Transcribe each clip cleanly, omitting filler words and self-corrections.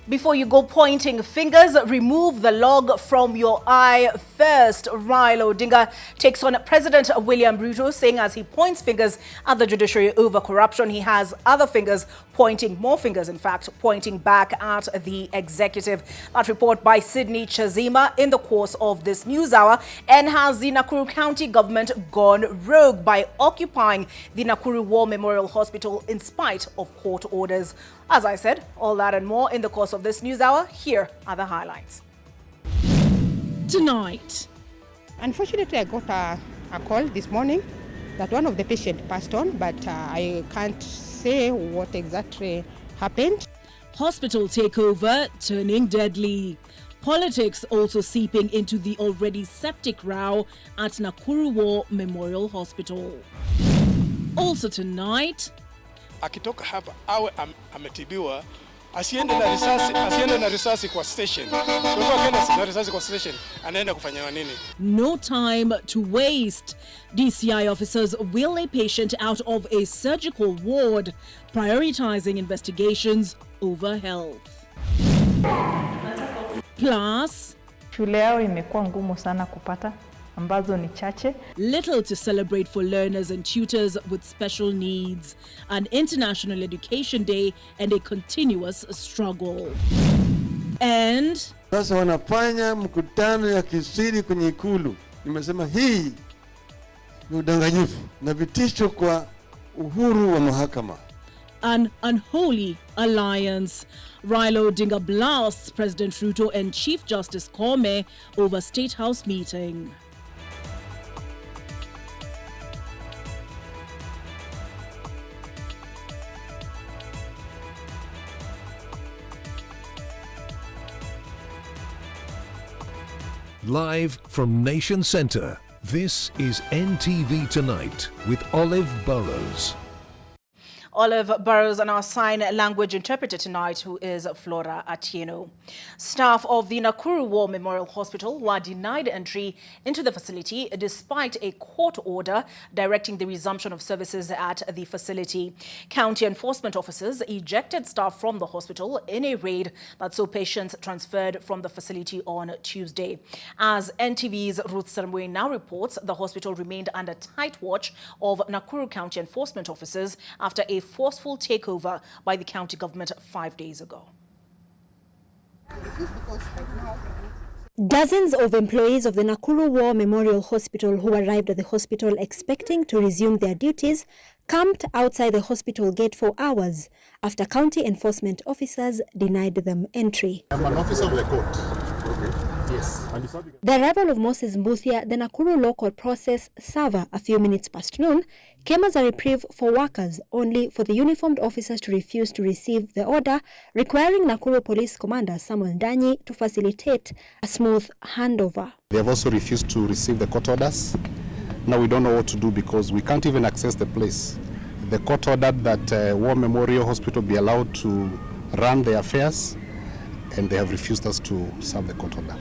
Before you go pointing fingers, remove the log from your eye first. Raila Odinga takes on President William Ruto, saying as he points fingers at the judiciary over corruption, he has other fingers pointing, more fingers in fact, pointing back at the executive. That report by Sydney Chazima in the course of this news hour. And has the Nakuru County government gone rogue by occupying the Nakuru War Memorial Hospital in spite of court orders? As I said, all that and more in the course of this news hour. Here are the highlights. Tonight. Unfortunately, I got a call this morning that one of the patients passed on, but I can't say what exactly happened. Hospital takeover turning deadly. Politics also seeping into the already septic row at Nakuru War Memorial Hospital. Also tonight. Akitoka hapa awe ametibiwa, asiende na risasi kwa station. Kwa akienda na risasi kwa station, anaenda kufanya nini? No time to waste. DCI officers wheel a patient out of a surgical ward, prioritizing investigations over health. Plus, shule yao imekuwa ngumu sana kupata, ambazo ni chache. Little to celebrate for learners and tutors with special needs, an International Education Day and a continuous struggle. And sasa wanafanya mkutano ya kisiri kwenye ikulu. Nimesema hii ni udanganyifu na vitisho kwa uhuru wa mahakama. An unholy alliance. Raila Odinga blasts President Ruto and Chief Justice Kome over State House meeting. Live from Nation Centre, this is NTV Tonight with Olive Burrows. Olive Burrows and our sign language interpreter tonight, who is Flora Atieno. Staff of the Nakuru War Memorial Hospital were denied entry into the facility despite a court order directing the resumption of services at the facility. County enforcement officers ejected staff from the hospital in a raid that saw patients transferred from the facility on Tuesday. As NTV's Ruth Sarmwe now reports, the hospital remained under tight watch of Nakuru County enforcement officers after a forceful takeover by the county government 5 days ago. Dozens of employees of the Nakuru War Memorial Hospital who arrived at the hospital expecting to resume their duties camped outside the hospital gate for hours after county enforcement officers denied them entry. I'm an officer of the court. Yes. The arrival of Moses Mbuthia, the Nakuru local process server, a few minutes past noon, came as a reprieve for workers, only for the uniformed officers to refuse to receive the order, requiring Nakuru Police Commander Samuel Danyi to facilitate a smooth handover. They have also refused to receive the court orders. Now we don't know what to do because we can't even access the place. The court ordered that War Memorial Hospital be allowed to run their affairs, and they have refused us to serve the court order.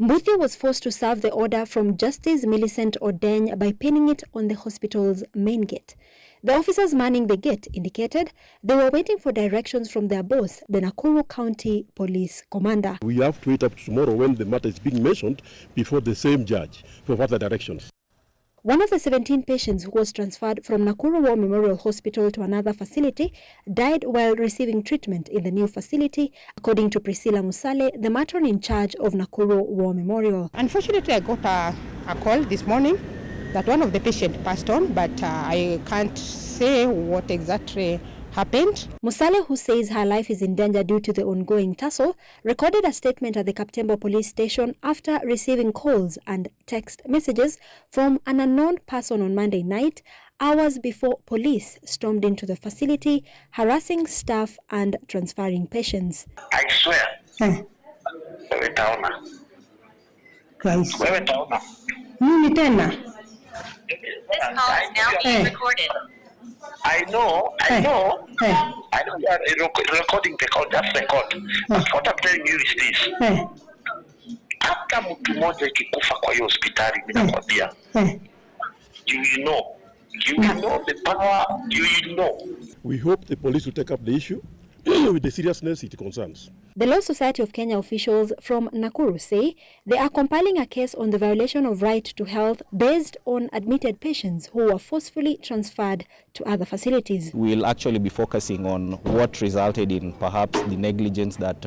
Mbuthia was forced to serve the order from Justice Millicent Odeny by pinning it on the hospital's main gate. The officers manning the gate indicated they were waiting for directions from their boss, the Nakuru County Police Commander. We have to wait up to tomorrow when the matter is being mentioned before the same judge for further directions. One of the 17 patients who was transferred from Nakuru War Memorial Hospital to another facility died while receiving treatment in the new facility, according to Priscilla Musale, the matron in charge of Nakuru War Memorial. Unfortunately, I got a call this morning that one of the patients passed on, but I can't say what exactly happened. Musale, who says her life is in danger due to the ongoing tussle, recorded a statement at the Kaptembo police station after receiving calls and text messages from an unknown person on Monday night, hours before police stormed into the facility, harassing staff and transferring patients. I swear. Wewe taona. Nini tena? This call is now being recorded. I know you are recording the call, just record. But what I'm telling you is this. Hata mtu mmoja ikikufa kwa hiyo hospitali, mimi nakwambia. You will know the power, you will know. We hope the police will take up the issue with the seriousness it concerns. The Law Society of Kenya officials from Nakuru say they are compiling a case on the violation of right to health based on admitted patients who were forcefully transferred to other facilities. We'll actually be focusing on what resulted in perhaps the negligence that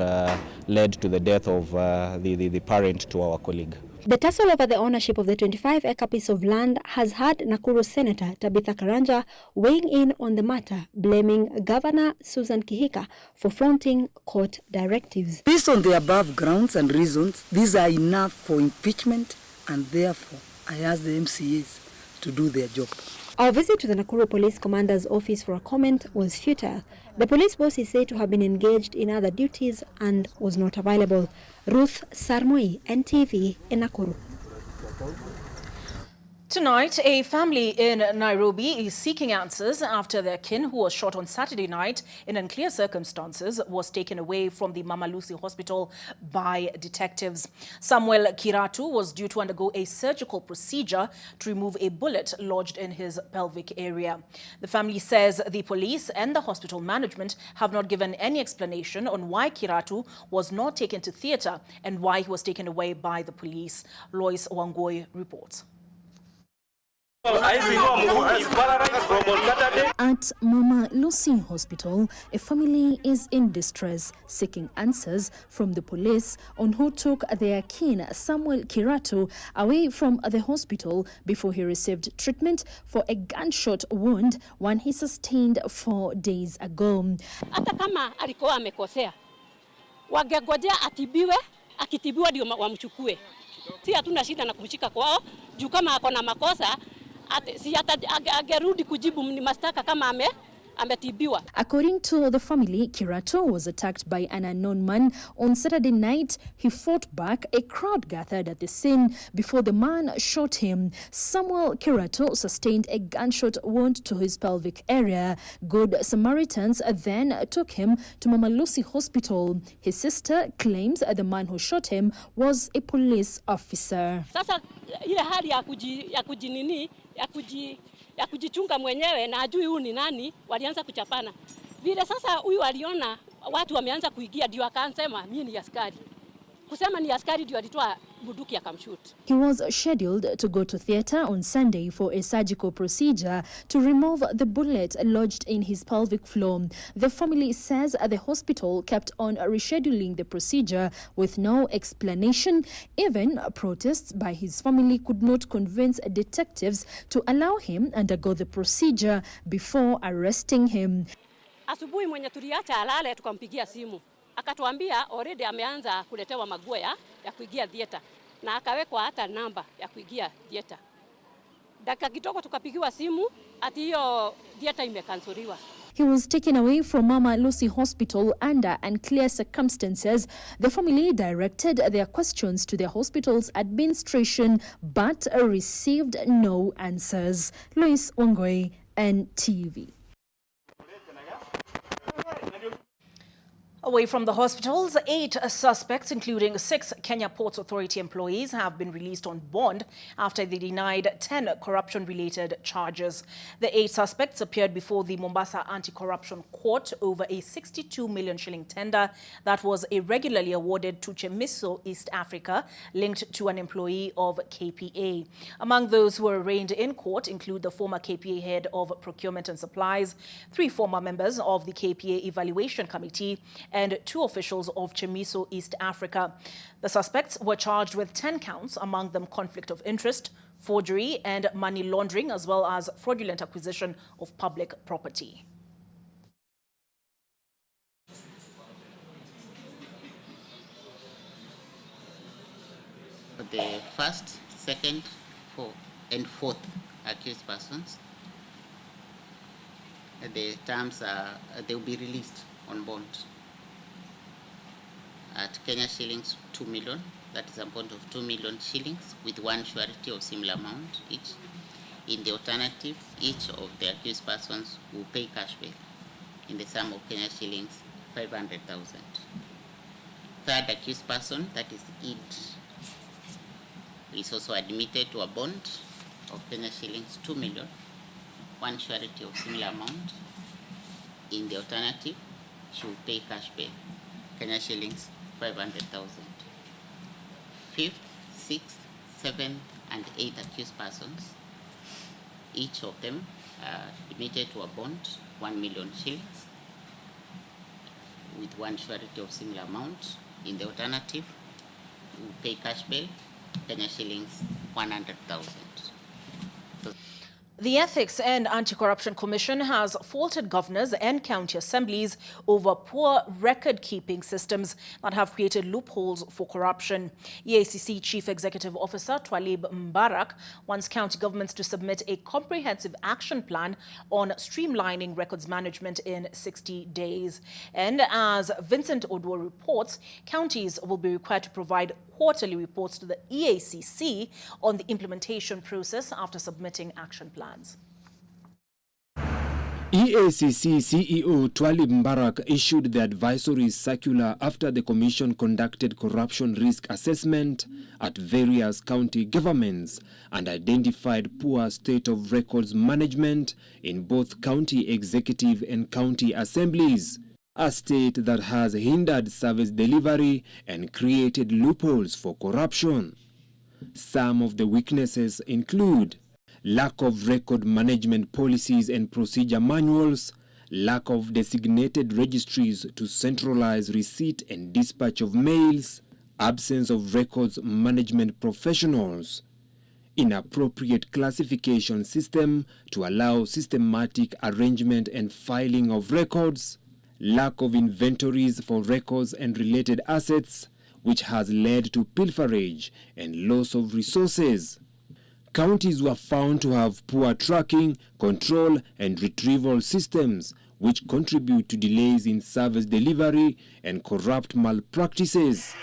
led to the death of the parent to our colleague. The tussle over the ownership of the 25-acre piece of land has had Nakuru Senator Tabitha Karanja weighing in on the matter, blaming Governor Susan Kihika for flaunting court directives. Based on the above grounds and reasons, these are enough for impeachment, and therefore I ask the MCAs to do their job. Our visit to the Nakuru Police Commander's office for a comment was futile. The police boss is said to have been engaged in other duties and was not available. Ruth Sarmoi, NTV in Nakuru. Tonight, a family in Nairobi is seeking answers after their kin, who was shot on Saturday night in unclear circumstances, was taken away from the Mama Lucy Hospital by detectives. Samuel Kiratu was due to undergo a surgical procedure to remove a bullet lodged in his pelvic area. The family says the police and the hospital management have not given any explanation on why Kiratu was not taken to theatre and why he was taken away by the police. Lois Wangoi reports. At Mama Lucy Hospital, a family is in distress, seeking answers from the police on who took their kin Samuel Kiratu away from the hospital before he received treatment for a gunshot wound one he sustained 4 days ago. Hata kama alikuwa amekosea, wangengojea atibiwe, akitibiwa ndio wamchukue. Si hatuna shida na kumshika kwao, juu kama ako na makosa According to the family, Kiratu was attacked by an unknown man on Saturday night. He fought back. A crowd gathered at the scene before the man shot him. Samuel Kiratu sustained a gunshot wound to his pelvic area. Good Samaritans then took him to Mama Lucy Hospital. His sister claims the man who shot him was a police officer. Sasa ile hali ya kujichunga mwenyewe na ajui huyu ni nani, walianza kuchapana. Vile sasa huyu aliona watu wameanza kuingia, ndio akaanza mimi ni askari. Kusema ni askari ndio alitoa bunduki akamshoot. He was scheduled to go to theatre on Sunday for a surgical procedure to remove the bullet lodged in his pelvic floor. The family says the hospital kept on rescheduling the procedure with no explanation. Even protests by his family could not convince detectives to allow him undergo the procedure before arresting him. Asubuhi mwenye tuliacha alale tukampigia simu. Akatuambia already ameanza kuletewa maguo ya kuingia theater na akawekwa hata namba ya kuingia theater. Dakika kidogo tukapigiwa simu ati hiyo theater imekansuriwa. He was taken away from Mama Lucy Hospital under unclear circumstances. The family directed their questions to the hospital's administration but received no answers. Lois Wangoi, NTV. Away from the hospitals, 8 suspects, including 6 Kenya Ports Authority employees, have been released on bond after they denied 10 corruption-related charges. The 8 suspects appeared before the Mombasa Anti-Corruption Court over a 62 million shilling tender that was irregularly awarded to Chemiso East Africa, linked to an employee of KPA. Among those who were arraigned in court include the former KPA head of Procurement and Supplies, 3 former members of the KPA Evaluation Committee, and 2 officials of Chemiso East Africa. The suspects were charged with 10 counts, among them conflict of interest, forgery and money laundering, as well as fraudulent acquisition of public property. The first, second, and fourth accused persons, the terms are they will be released on bond at Kenya shillings 2 million. That is a bond of 2 million shillings with 1 surety of similar amount each. In the alternative, each of the accused persons will pay cash bail in the sum of Kenya shillings 500,000. Third accused person, that is it, is also admitted to a bond of Kenya shillings 2 million, 1 surety of similar amount. In the alternative, she will pay cash bail, Kenya shillings 500,000. 5th, 6th, 7th, and 8th accused persons, each of them admitted to a bond 1 million shillings with one surety of similar amount. In the alternative, we pay cash bail, Kenya shillings 100,000. The Ethics and Anti-Corruption Commission has faulted governors and county assemblies over poor record-keeping systems that have created loopholes for corruption. EACC Chief Executive Officer Twalib Mbarak wants county governments to submit a comprehensive action plan on streamlining records management in 60 days. And as Vincent Odwo reports, counties will be required to provide quarterly reports to the EACC on the implementation process after submitting action plans. EACC CEO Twalib Mbarak issued the advisory circular after the commission conducted corruption risk assessment at various county governments and identified poor state of records management in both county executive and county assemblies, a state that has hindered service delivery and created loopholes for corruption. Some of the weaknesses include lack of record management policies and procedure manuals, lack of designated registries to centralize receipt and dispatch of mails, absence of records management professionals, inappropriate classification system to allow systematic arrangement and filing of records, lack of inventories for records and related assets, which has led to pilferage and loss of resources. Counties were found to have poor tracking, control, and retrieval systems, which contribute to delays in service delivery and corrupt malpractices.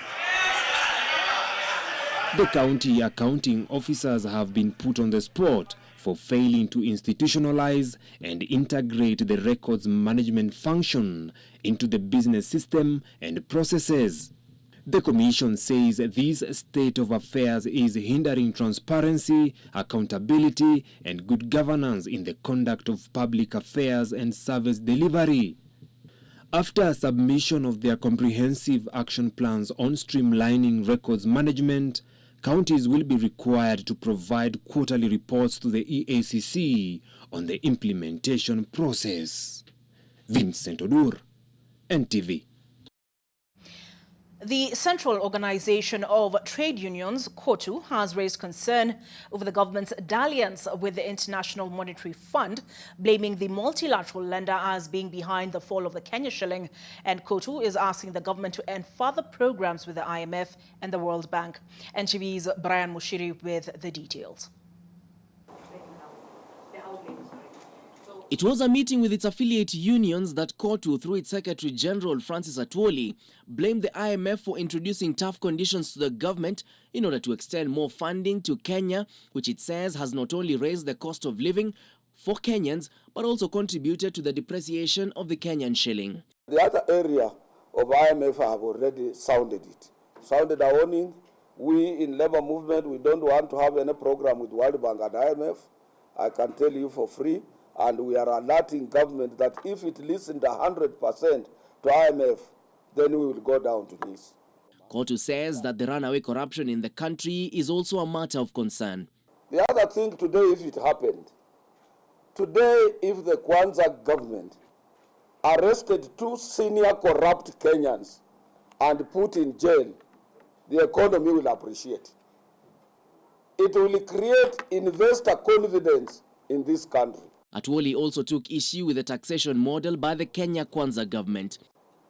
The county accounting officers have been put on the spot for failing to institutionalize and integrate the records management function into the business system and processes. The Commission says this state of affairs is hindering transparency, accountability, and good governance in the conduct of public affairs and service delivery. After submission of their comprehensive action plans on streamlining records management, counties will be required to provide quarterly reports to the EACC on the implementation process. Vincent Odur, NTV. The Central Organization of Trade Unions, COTU, has raised concern over the government's dalliance with the International Monetary Fund, blaming the multilateral lender as being behind the fall of the Kenya shilling. And COTU is asking the government to end further programs with the IMF and the World Bank. NTV's Brian Mushiri with the details. It was a meeting with its affiliate unions that COTU, through its Secretary General Francis Atwoli, blamed the IMF for introducing tough conditions to the government in order to extend more funding to Kenya, which it says has not only raised the cost of living for Kenyans, but also contributed to the depreciation of the Kenyan shilling. The other area of IMF have already sounded it. Sounded a warning. We in labor movement, we don't want to have any program with World Bank and IMF. I can tell you for free. And we are alerting government that if it listened 100% to IMF, then we will go down to this. COTU says that the runaway corruption in the country is also a matter of concern. The other thing today, if it happened, today if the Kwanzaa government arrested 2 senior corrupt Kenyans and put in jail, the economy will appreciate. It will create investor confidence in this country. Atwoli also took issue with the taxation model by the Kenya Kwanzaa government.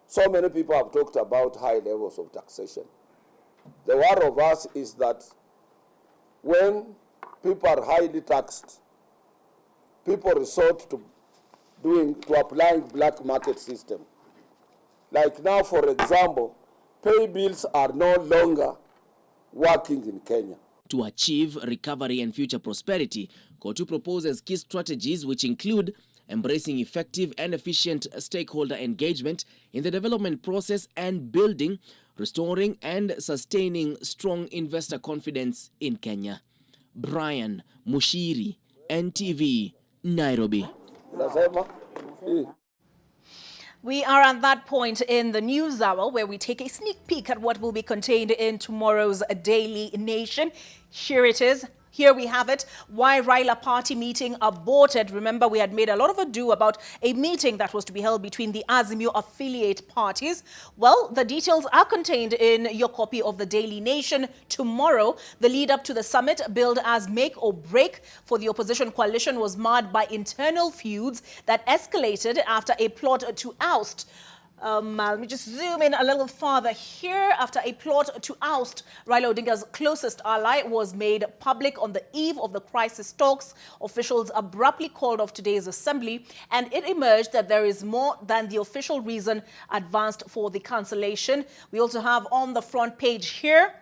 So many people have talked about high levels of taxation. The worry of us is that when people are highly taxed, people resort to applying black market system. Like now, for example, pay bills are no longer working in Kenya. To achieve recovery and future prosperity, COTU proposes key strategies which include embracing effective and efficient stakeholder engagement in the development process and building, restoring and sustaining strong investor confidence in Kenya. Brian Mushiri, NTV, Nairobi. We are at that point in the news hour where we take a sneak peek at what will be contained in tomorrow's Daily Nation. Here it is. Here we have it. Why Raila party meeting aborted. Remember, we had made a lot of ado about a meeting that was to be held between the Azimio affiliate parties. Well, the details are contained in your copy of the Daily Nation tomorrow. The lead up to the summit, billed as make or break for the opposition coalition, was marred by internal feuds that escalated after a plot to oust. Let me just zoom in a little farther here. After a plot to oust Raila Odinga's closest ally was made public on the eve of the crisis talks, officials abruptly called off today's assembly, and it emerged that there is more than the official reason advanced for the cancellation. We also have on the front page here,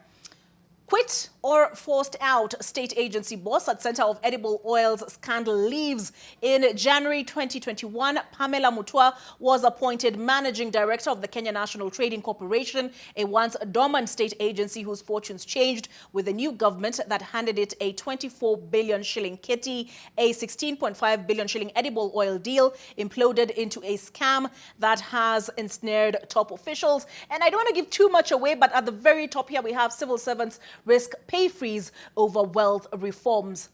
quit or forced out state agency boss at center of edible oils scandal leaves. In January 2021, Pamela Mutua was appointed managing director of the Kenya National Trading Corporation, a once dormant state agency whose fortunes changed with the new government that handed it a 24 billion shilling kitty. A 16.5 billion shilling edible oil deal imploded into a scam that has ensnared top officials. And I don't want to give too much away, but at the very top here we have civil servants risk pay freeze over wealth reforms.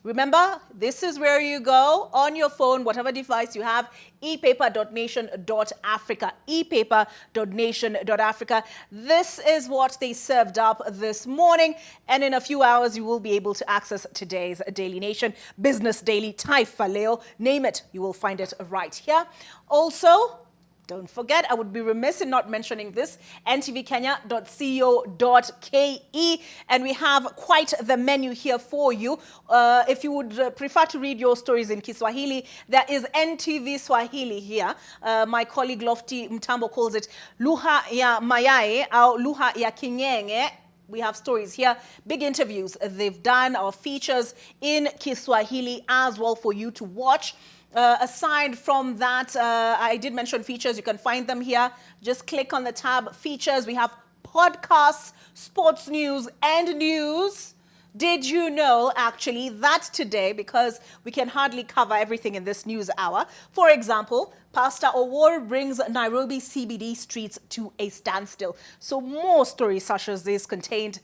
Remember, this is where you go on your phone, whatever device you have, epaper.nation.africa, epaper.nation.africa. This is what they served up this morning, and in a few hours you will be able to access today's Daily Nation, Business Daily, Taifa Leo, name it, you will find it right here. Also, don't forget, I would be remiss in not mentioning this, ntvkenya.co.ke, and we have quite the menu here for you. If you would prefer to read your stories in Kiswahili, there is NTV Swahili here. My colleague Lofty Mtambo calls it Lugha ya Mayai au Lugha ya Kingenge. We have stories here, big interviews they've done, our features in Kiswahili as well for you to watch. Aside from that, I did mention features. You can find them here. Just click on the tab features. We have podcasts, sports news, and news. Did you know, actually, that today, because we can hardly cover everything in this news hour, for example, Pastor Owor brings Nairobi CBD streets to a standstill. So more stories such as this contained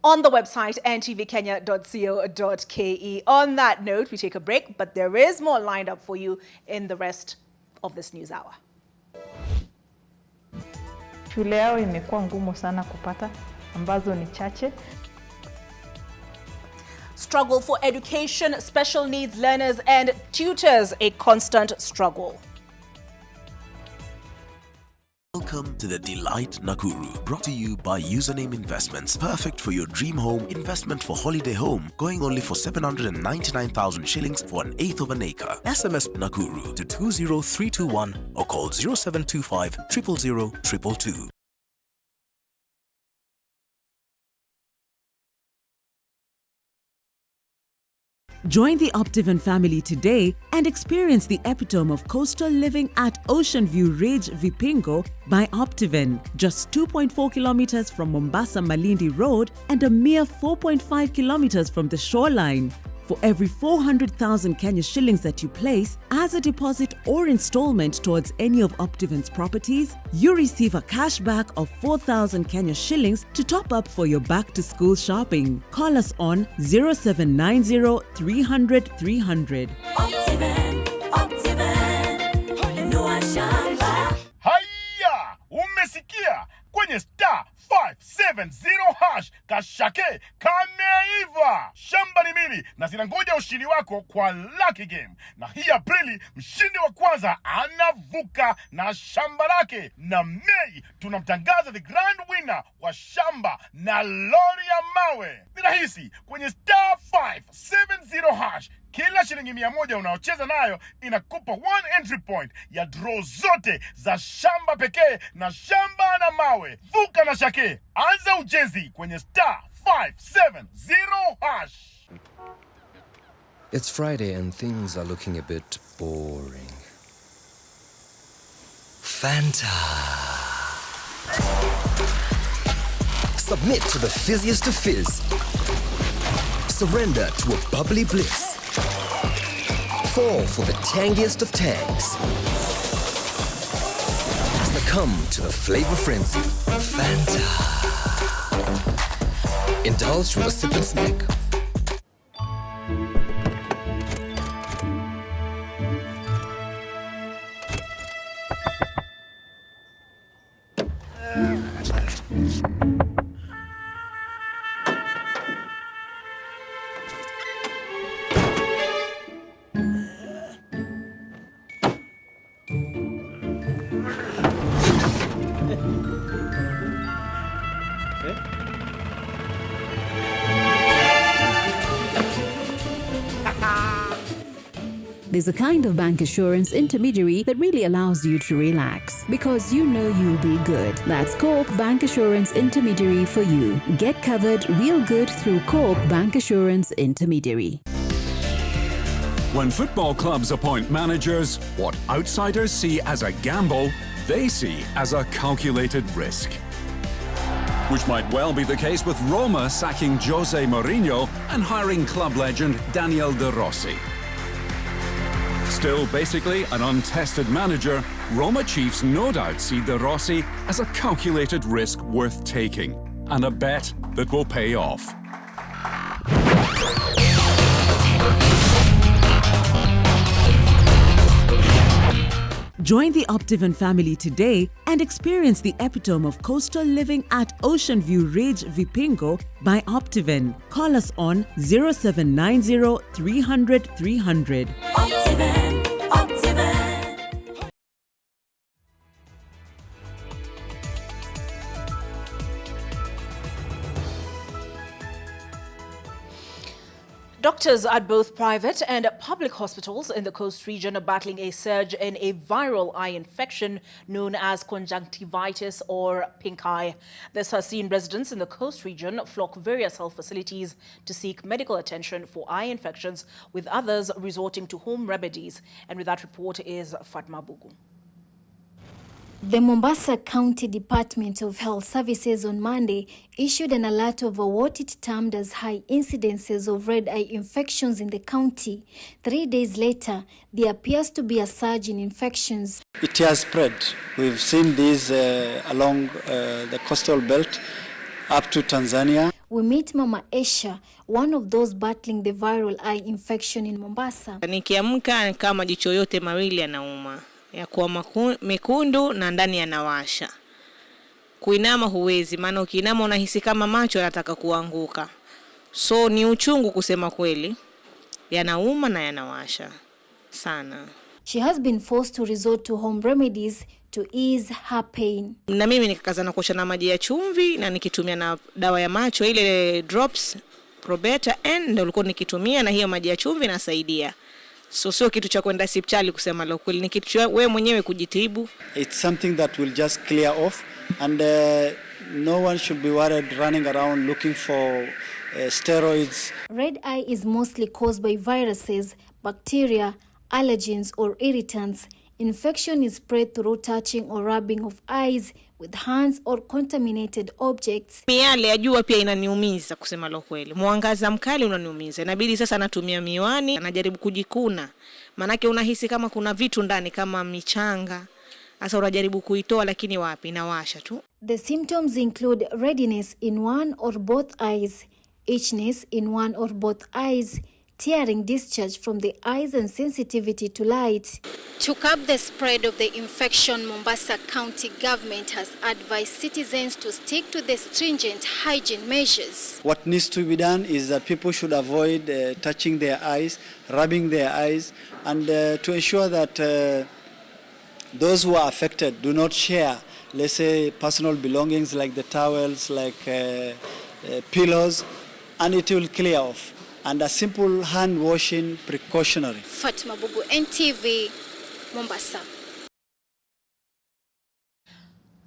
on the website ntvkenya.co.ke. On that note, we take a break, but there is more lined up for you in the rest of this news hour. Shule yao imekuwa ngumu sana kupata, ambazo ni chache. Struggle for education, special needs learners and tutors, a constant struggle. Welcome to the Delight Nakuru, brought to you by Username Investments. Perfect for your dream home, investment for holiday home, going only for 799,000 shillings for an eighth of an acre. SMS Nakuru to 20321 or call 0725 000 222. Join the Optiven family today and experience the epitome of coastal living at Ocean View Ridge, Vipingo by Optiven, just 2.4 kilometers from Mombasa Malindi Road and a mere 4.5 kilometers from the shoreline. For every 400,000 Kenya shillings that you place as a deposit or installment towards any of Optiven's properties, you receive a cashback of 4,000 Kenya shillings to top up for your back-to-school shopping. Call us on 0790 300 300. Haya! Umesikia? Kwenye star 570 hash kashake kameiva. Shamba ni mili na zinangoja ushindi wako kwa Lucky Game. Na hii Aprili mshindi wa kwanza anavuka na shamba lake, na Mei tunamtangaza the grand winner wa shamba na lori ya mawe. Ni rahisi, kwenye star 570 hash kila shilingi 100 unaocheza nayo inakupa 1 entry point ya draw zote za shamba pekee na shamba na mawe. Vuka na shake, anza ujenzi kwenye star 570 hash. It's Friday and things are looking a bit boring. Fanta. Submit to the fizziest of fizz. Surrender to a bubbly bliss. Fall for the tangiest of tangs. Come to the flavor frenzy. Fanta. Indulge with a sip and snack. There's a kind of bank assurance intermediary that really allows you to relax because you know you'll be good. That's Coop Bank Assurance Intermediary for you. Get covered real good through Coop Bank Assurance Intermediary. When football clubs appoint managers, what outsiders see as a gamble, they see as a calculated risk. Which might well be the case with Roma sacking Jose Mourinho and hiring club legend Daniel De Rossi. Still basically an untested manager, Roma Chiefs no doubt see De Rossi as a calculated risk worth taking and a bet that will pay off. Join the Optiven family today and experience the epitome of coastal living at Ocean View Ridge, Vipingo by Optiven. Call us on 0790 300 300. Optiven, Optiven. Doctors at both private and public hospitals in the coast region are battling a surge in a viral eye infection known as conjunctivitis or pink eye. This has seen residents in the coast region flock various health facilities to seek medical attention for eye infections, with others resorting to home remedies. And with that report is Fatma Bugu. The Mombasa County Department of Health Services on Monday issued an alert over what it termed as high incidences of red eye infections in the county. 3 days later, there appears to be a surge in infections. It has spread. We've seen this along the coastal belt up to Tanzania. We meet Mama Esha, one of those battling the viral eye infection in Mombasa. Nikiamka kama jicho yote mawili yanauma. Ya kuwa mekundu na ndani yanawasha. Kuinama huwezi, maana ukiinama unahisi kama macho yanataka kuanguka. So ni uchungu kusema kweli. Yanauma na yanawasha sana. She has been forced to resort to home remedies to ease her pain. Na mimi nikakazana kuosha na maji ya chumvi na nikitumia na dawa ya macho ile drops Probeta N ndio nilikuwa nikitumia, na hiyo maji ya chumvi inasaidia. So sio kitu cha kwenda hospitali kusema la kweli, ni kitu cha wewe mwenyewe kujitibu. It's something that will just clear off, and no one should be worried running around looking for steroids. Red eye is mostly caused by viruses, bacteria, allergens or irritants. Infection is spread through touching or rubbing of eyes with hands or contaminated objects. Miale ya jua pia inaniumiza kusema la kweli. Mwangaza mkali unaniumiza. Inabidi sasa natumia miwani, najaribu kujikuna. Manake unahisi kama kuna vitu ndani kama michanga. Sasa unajaribu kuitoa lakini wapi, inawasha tu. The symptoms include readiness in one or both eyes, itchiness in one or both eyes, tearing discharge from the eyes and sensitivity to light. To curb the spread of the infection, Mombasa County government has advised citizens to stick to the stringent hygiene measures. What needs to be done is that people should avoid touching their eyes, rubbing their eyes, and to ensure that those who are affected do not share, let's say, personal belongings like the towels, like pillows, and it will clear off. And a simple hand washing precautionary. Fatma Bugu, NTV, Mombasa.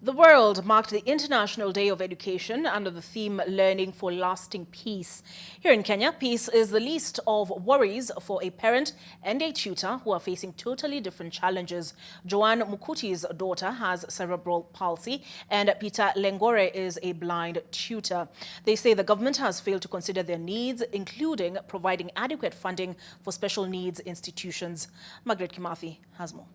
The world marked the International Day of Education under the theme Learning for Lasting Peace. Here in Kenya, peace is the least of worries for a parent and a tutor who are facing totally different challenges. Joanne Mukuti's daughter has cerebral palsy and Peter Lengore is a blind tutor. They say the government has failed to consider their needs, including providing adequate funding for special needs institutions. Margaret Kimathi has more.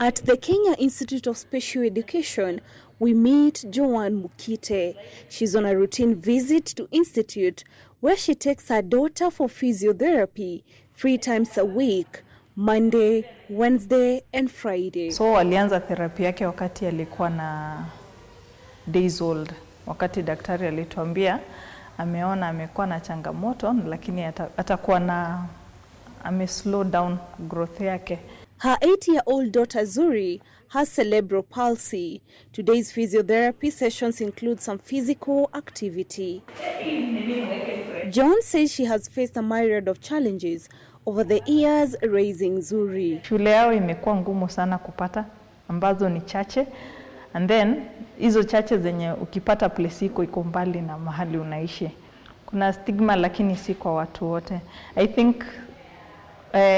At the Kenya Institute of Special Education, we meet Joanne Mukite. She's on a routine visit to Institute where she takes her daughter for physiotherapy 3 times a week, Monday, Wednesday and Friday. So alianza therapy yake wakati alikuwa na days old. Wakati daktari alituambia ameona amekuwa na changamoto lakini atakuwa na slow down growth yake. Her 8-year-old daughter Zuri has cerebral palsy. Today's physiotherapy sessions include some physical activity. John says she has faced a myriad of challenges over the years raising Zuri. Shule yao imekuwa ngumu sana kupata, ambazo ni chache. And then hizo chache zenye ukipata place iko mbali na mahali unaishi. Kuna stigma lakini si kwa watu wote. I think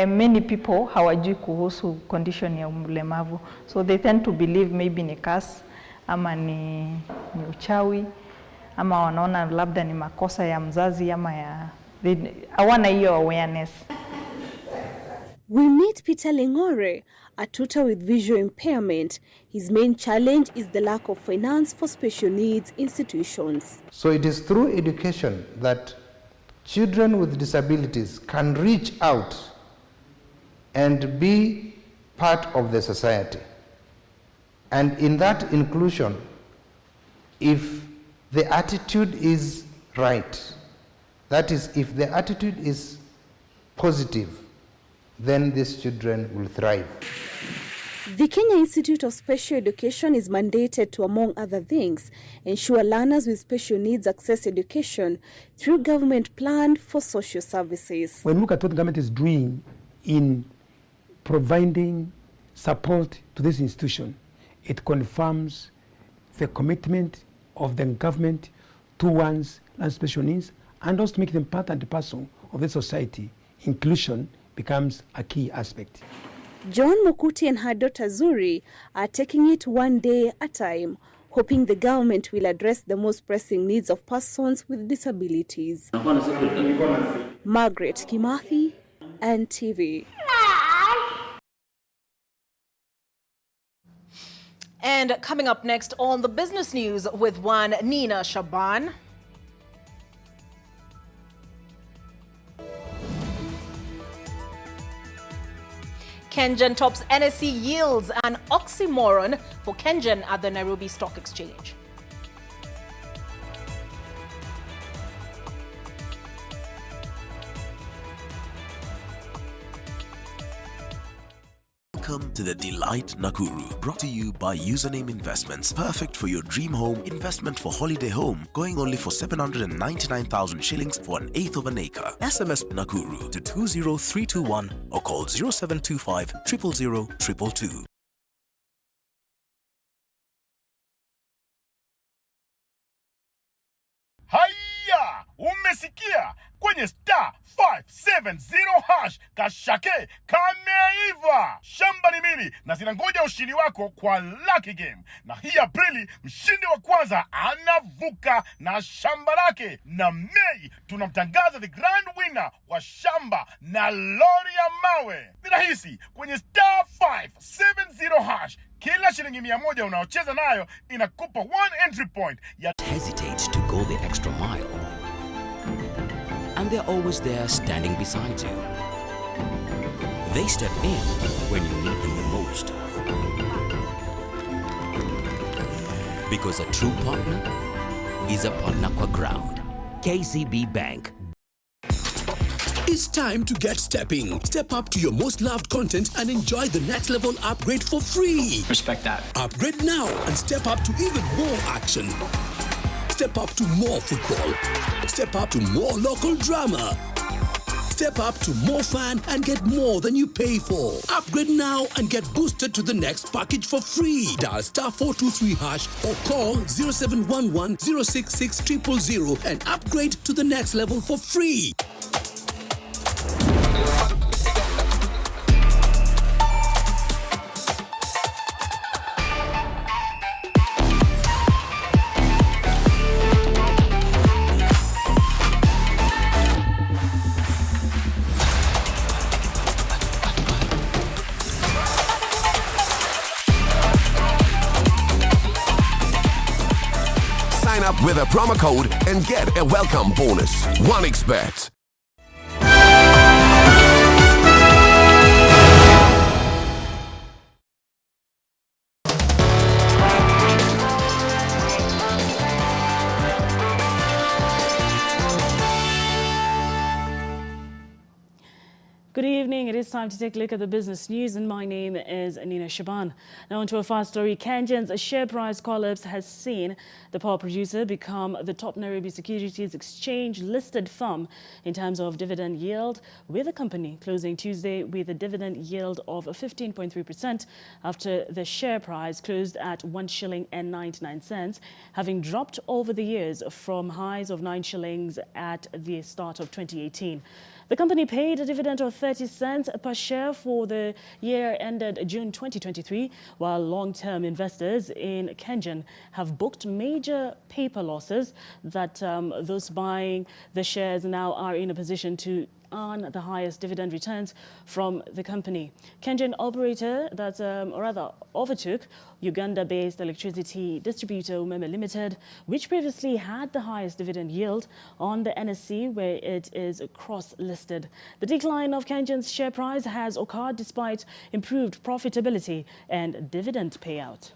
many people hawajui kuhusu condition ya ulemavu. So they tend to believe maybe ni curse ama ni uchawi ama wanaona labda ni makosa ya mzazi ama hawana hiyo awareness. We meet Peter Lengore, a tutor with visual impairment. His main challenge is the lack of finance for special needs institutions. So it is through education that children with disabilities can reach out and be part of the society. And in that inclusion, if the attitude is right, that is, if the attitude is positive, then these children will thrive. The Kenya Institute of Special Education is mandated to, among other things, ensure learners with special needs access education through government plan for social services. When we look at what the government is doing in providing support to this institution, it confirms the commitment of the government towards learners with special needs and also to make them part and parcel of the society. Inclusion becomes a key aspect. John Mokuti and her daughter Zuri are taking it one day at a time, hoping the government will address the most pressing needs of persons with disabilities. Margaret Kimathi, NTV. And coming up next on the business news with one Nina Shaban. Kengen tops NSE yields an oxymoron for Kengen at the Nairobi Stock Exchange. Welcome to the Delight Nakuru, brought to you by Username Investments. Perfect for your dream home, investment for holiday home, going only for 799,000 shillings for 1/8 of an acre. SMS Nakuru to 20321 or call 0725 000 222. Haya, umesikia? Kwenye star 570 hash kashake kameiva. Shamba ni mili na zinangoja ushindi wako kwa Lucky Game. Na hii Aprili mshindi wa kwanza anavuka na shamba lake, na Mei tunamtangaza the grand winner wa shamba na lori ya mawe. Ni rahisi, kwenye star 570 hash kila shilingi 100 unaocheza nayo inakupa 1 entry point ya hesitate to go the extra mile. And they're always there standing beside you. They step in when you need them the most. Because a true partner is a partner kwa ground. KCB Bank. It's time to get stepping. Step up to your most loved content and enjoy the next level upgrade for free. Respect that. Upgrade now and step up to even more action. Step up to more football. Step up to more local drama. Step up to more fun and get more than you pay for. Upgrade now and get boosted to the next package for free. Dial star 423 hash or call 0711 066 000 and upgrade to the next level for free. up with a promo code and get a welcome bonus. 1xBet. Good evening. It is time to take a look at the business news, and my name is Nina Shaban. Now onto a fast story. KenGen's share price collapse has seen the power producer become the top Nairobi Securities Exchange listed firm in terms of dividend yield, with the company closing Tuesday with a dividend yield of 15.3% after the share price closed at 1 shilling and 99 cents, having dropped over the years from highs of 9 shillings at the start of 2018. The company paid a dividend of 30 cents per share for the year ended June 2023, while long-term investors in KenGen have booked major paper losses that those buying the shares now are in a position to earn the highest dividend returns from the company. KenGen operator that rather overtook Uganda-based electricity distributor Umeme Limited, which previously had the highest dividend yield on the NSE, where it is cross-listed. The decline of KenGen's share price has occurred despite improved profitability and dividend payout.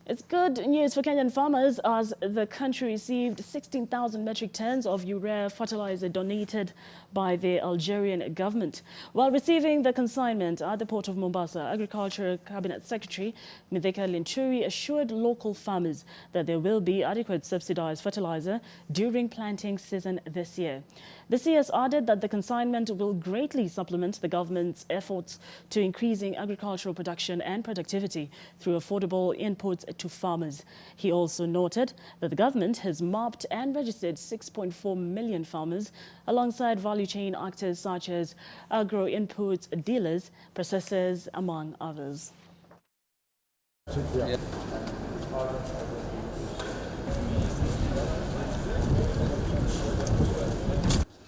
It's good news for Kenyan farmers as the country received 16,000 metric tons of urea fertilizer donated by the Algerian government. While receiving the consignment at the port of Mombasa, Agriculture Cabinet Secretary Mithika Linturi assured local farmers that there will be adequate subsidized fertilizer during planting season this year. The CS added that the consignment will greatly supplement the government's efforts to increasing agricultural production and productivity through affordable inputs to farmers. He also noted that the government has mapped and registered 6.4 million farmers alongside value chain actors such as agro-input dealers, processors, among others.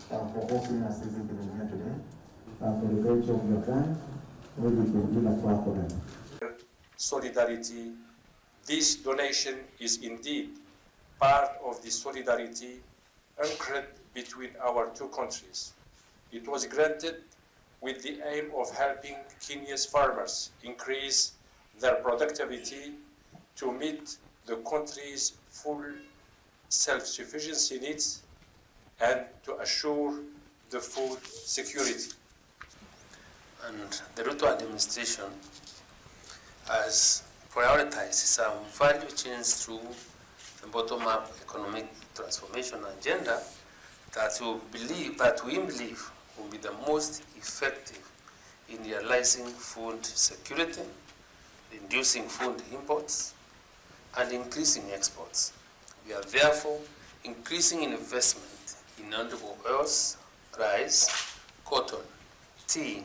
For hosting us this evening here today. For the great job you have done, we will give a clap for them. Solidarity. This donation is indeed part of the solidarity anchored between our two countries. It was granted with the aim of helping Kenya's farmers increase their productivity to meet the country's full self-sufficiency needs and to assure the food security. And the Ruto administration has prioritized some value chains through the bottom-up economic transformation agenda that we believe will be the most effective in realizing food security, reducing food imports, and increasing exports. We are therefore increasing investment in edible oils, rice, cotton, tea,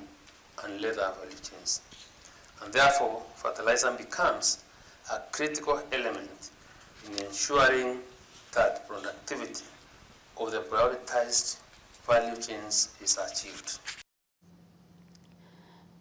and leather value chains. And therefore, fertilizer becomes a critical element in ensuring that productivity of the prioritized value chains is achieved.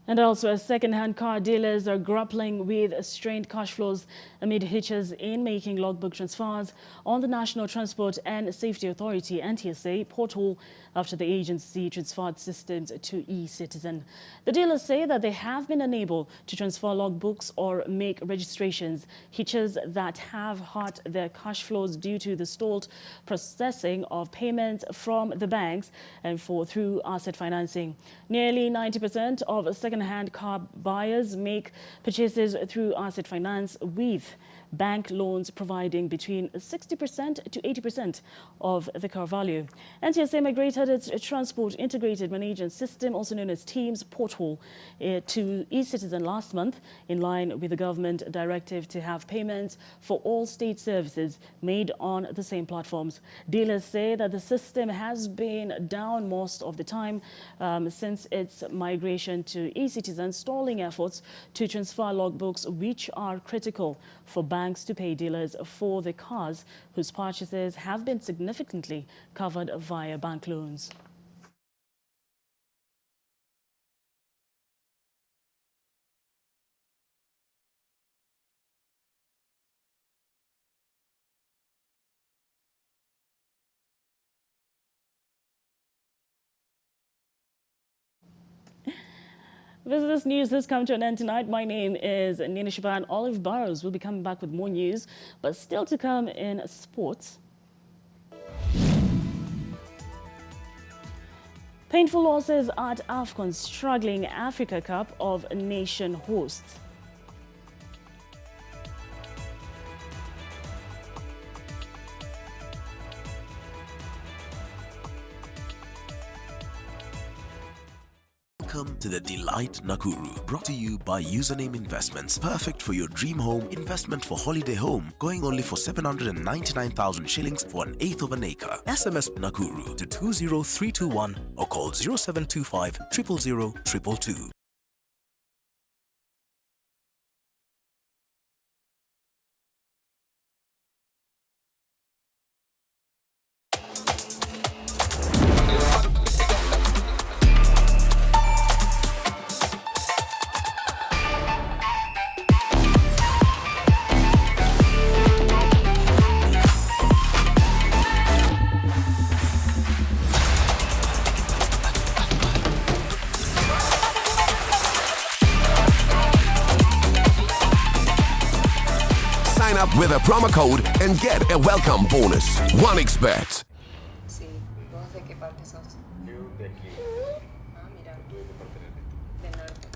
And also, as second-hand car dealers are grappling with strained cash flows amid hitches in making logbook transfers on the National Transport and Safety Authority (NTSA) portal after the agency transferred systems to e-Citizen. The dealers say that they have been unable to transfer logbooks or make registrations, hitches that have hurt their cash flows due to the stalled processing of payments from the banks and through asset financing. Nearly 90% of second-hand car buyers make purchases through asset finance, with bank loans providing between 60% to 80% of the car value. NTSA migrated its Transport Integrated Management System, also known as TEAMS portal, to e-Citizen last month, in line with the government directive to have payments for all state services made on the same platforms. Dealers say that the system has been down most of the time since its migration to e-Citizen, stalling efforts to transfer logbooks, which are critical for banks to pay dealers for the cars whose purchases have been significantly covered via bank loans. Business news has come to an end tonight. My name is Nina Shaban. Olive Burrows will be coming back with more news, but still to come in sports. Painful losses at AFCON, struggling Africa Cup of Nation hosts. Welcome to the Delight Nakuru, brought to you by Username Investments. Perfect for your dream home, investment for holiday home, going only for 799,000 shillings for an eighth of an acre. SMS Nakuru to 20321 or call 0725 000 222. Sign up with a promo code and get a welcome bonus. 1xBet. Sí, ¿vos de qué parte sos? Yo de aquí. Ah, mira. Tú de qué parte eres? Del norte.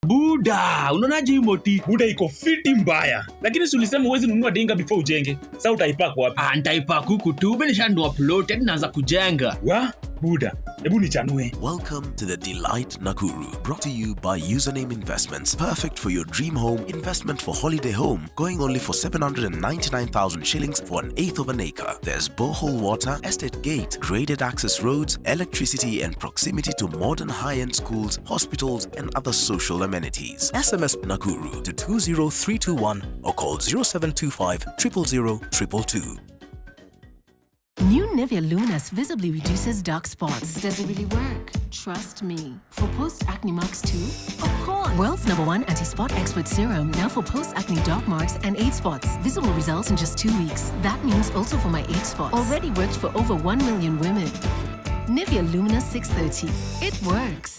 Buda, unaonaje hii moti? Buda iko fiti mbaya. Lakini si ulisema uwezi nunua dinga before ujenge. Sasa utaipack wapi? Nitaipack huku tu, nishanunua plot, naanza kujenga. Wa? Buda, hebu nichanue. Welcome to the Delight Nakuru, brought to you by Username Investments. Perfect for your dream home, investment for holiday home, going only for 799,000 shillings for an eighth of an acre. There's borehole water, estate gate, graded access roads, electricity, and proximity to modern high-end schools, hospitals, and other social amenities. SMS Nakuru to 20321 or call 0725 000 222. New Nivea Luminous visibly reduces dark spots. Does it really work? Trust me. For post-acne marks too? Of course! World's #1 anti-spot expert serum, now for post-acne dark marks and age spots. Visible results in just 2 weeks. That means also for my age spots. Already worked for over 1 million women. Nivea Luminous 630. It works.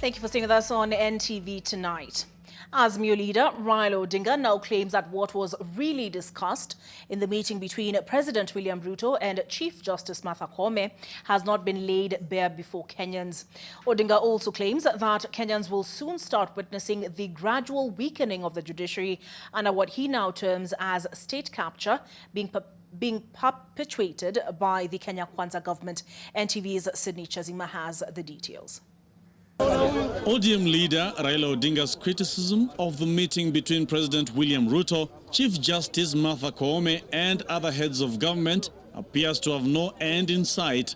Thank you for staying with us on NTV tonight. Azimio leader Raila Odinga now claims that what was really discussed in the meeting between President William Ruto and Chief Justice Martha Koome has not been laid bare before Kenyans. Odinga also claims that Kenyans will soon start witnessing the gradual weakening of the judiciary under what he now terms as state capture being perpetuated by the Kenya Kwanza government. NTV's Sydney Chazima has the details. ODM leader Raila Odinga's criticism of the meeting between President William Ruto, Chief Justice Martha Koome and other heads of government appears to have no end in sight.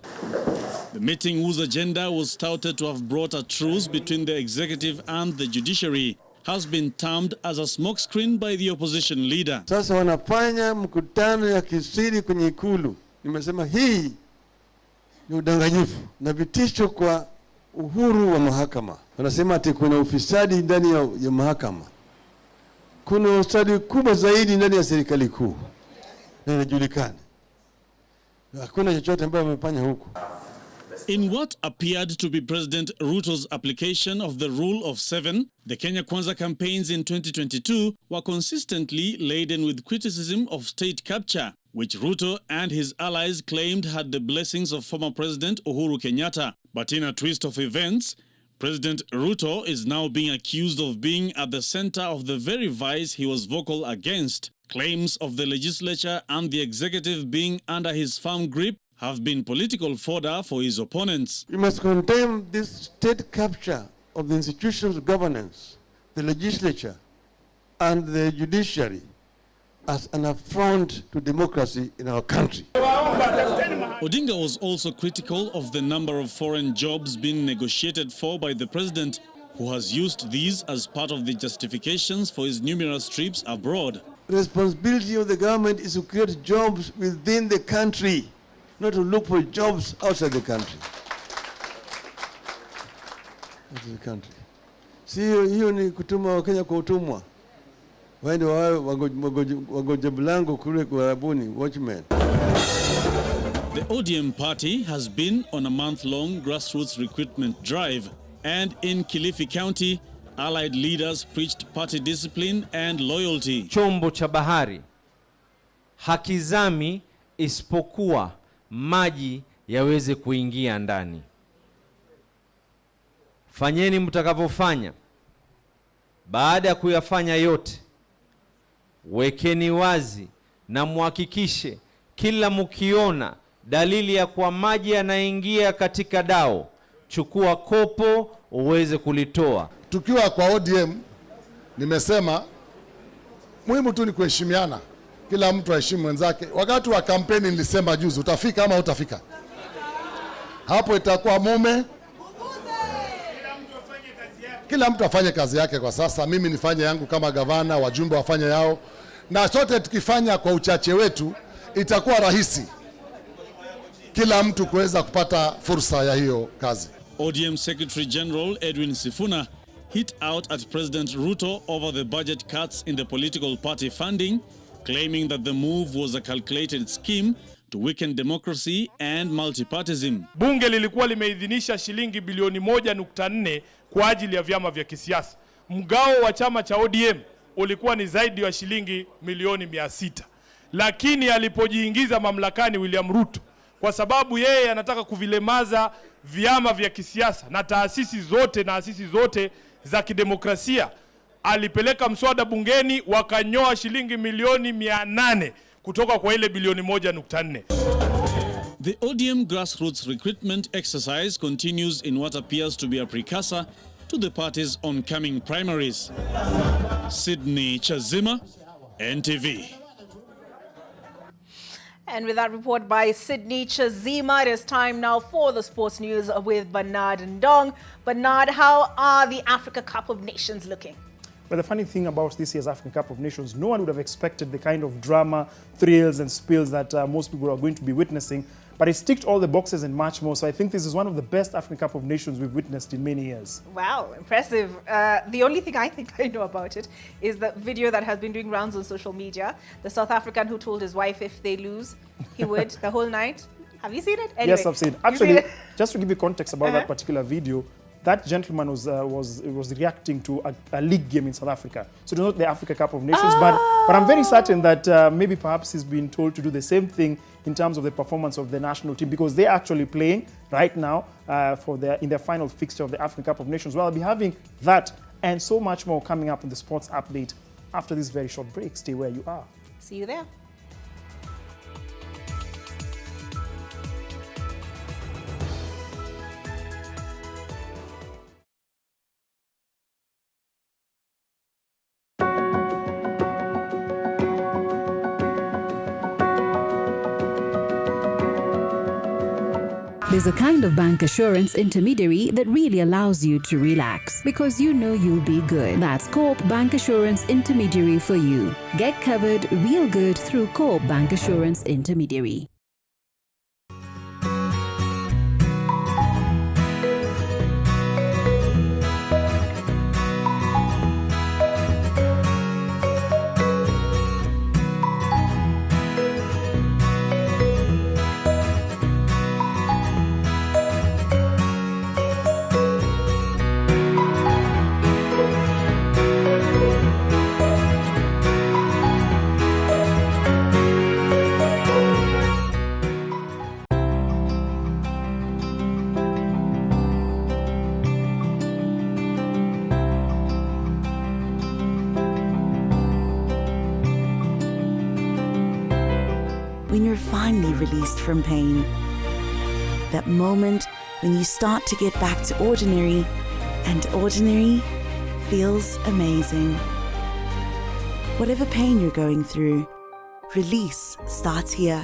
The meeting, whose agenda was touted to have brought a truce between the executive and the judiciary, has been termed as a smokescreen by the opposition leader. Sasa wanafanya mkutano ya kisiri kwenye ikulu. Nimesema hii ni udanganyifu na vitisho kwa uhuru wa mahakama. Wanasema ati kuna ufisadi ndani ya mahakama. Kuna ufisadi kubwa zaidi ndani ya serikali kuu. Na inajulikana. Hakuna chochote ambacho wamefanya huko. In what appeared to be President Ruto's application of the Rule of Seven, the Kenya Kwanza campaigns in 2022 were consistently laden with criticism of state capture, which Ruto and his allies claimed had the blessings of former President Uhuru Kenyatta. But in a twist of events, President Ruto is now being accused of being at the center of the very vice he was vocal against. Claims of the legislature and the executive being under his firm grip have been political fodder for his opponents. We must condemn this state capture of the institutions of governance, the legislature, and the judiciary as an affront to democracy in our country. Odinga was also critical of the number of foreign jobs being negotiated for by the president, who has used these as part of the justifications for his numerous trips abroad. Responsibility of the government is to create jobs within the country, not to look for jobs outside the country. Outside the country. Si hiyo ni kutuma Wakenya kwa utumwa. Waende wagoje mlango kule kwa Arabuni, watchmen. The ODM party has been on a month-long grassroots recruitment drive, and in Kilifi County, allied leaders preached party discipline and loyalty. Chombo cha bahari hakizami isipokuwa maji yaweze kuingia ndani. Fanyeni mtakavyofanya. Baada ya kuyafanya yote, wekeni wazi na muhakikishe kila mkiona dalili ya kwa maji yanaingia katika dao, chukua kopo uweze kulitoa. Tukiwa kwa ODM, nimesema muhimu tu ni kuheshimiana. Kila mtu aheshimu mwenzake. Wakati wa kampeni nilisema juzi, utafika ama utafika? Hapo itakuwa mume. Kila mtu afanye kazi yake kwa sasa. Mimi nifanye yangu kama gavana, wajumbe wafanye yao. Na sote tukifanya kwa uchache wetu, itakuwa rahisi kila mtu kuweza kupata fursa ya hiyo kazi. ODM Secretary General Edwin Sifuna hit out at President Ruto over the budget cuts in the political party funding, claiming that the move was a calculated scheme to weaken democracy and multipartyism. Bunge lilikuwa limeidhinisha shilingi bilioni 1.4 kwa ajili ya vyama vya kisiasa. Mgao wa chama cha ODM ulikuwa ni zaidi ya shilingi milioni 600. Lakini alipojiingiza mamlakani William Ruto, kwa sababu yeye anataka kuvilemaza vyama vya kisiasa na taasisi zote za kidemokrasia, alipeleka mswada bungeni wakanyoa shilingi milioni 800 kutoka kwa ile bilioni 1.4. The ODM grassroots recruitment exercise continues in what appears to be a precursor to the party's oncoming primaries. Sydney Chazima, NTV. And with that report by Sydney Chazima, it is time now for the sports news with Bernard Ndong. Bernard, how are the Africa Cup of Nations looking? But the funny thing about this year's African Cup of Nations, no one would have expected the kind of drama, thrills and spills that most people are going to be witnessing. But it ticked all the boxes and much more. So I think this is one of the best African Cup of Nations we've witnessed in many years. Wow, impressive. The only thing I think I know about it is the video that has been doing rounds on social media. The South African who told his wife if they lose, he would the whole night. Have you seen it? Anyway, yes, I've seen it. Actually, just to give you context about that particular video, that gentleman was reacting to a league game in South Africa. So it was not the Africa Cup of Nations, but I'm very certain that maybe perhaps he's been told to do the same thing in terms of the performance of the national team, because they're actually playing right now in their final fixture of the African Cup of Nations. Well, I'll be having that and so much more coming up in the sports update after this very short break. Stay where you are. See you there. There's a kind of bank assurance intermediary that really allows you to relax because you know you'll be good. That's Co-op Bank Assurance Intermediary for you. Get covered real good through Co-op Bank Assurance Intermediary. When you're finally released from pain. That moment when you start to get back to ordinary, and ordinary feels amazing. Whatever pain you're going through, release starts here.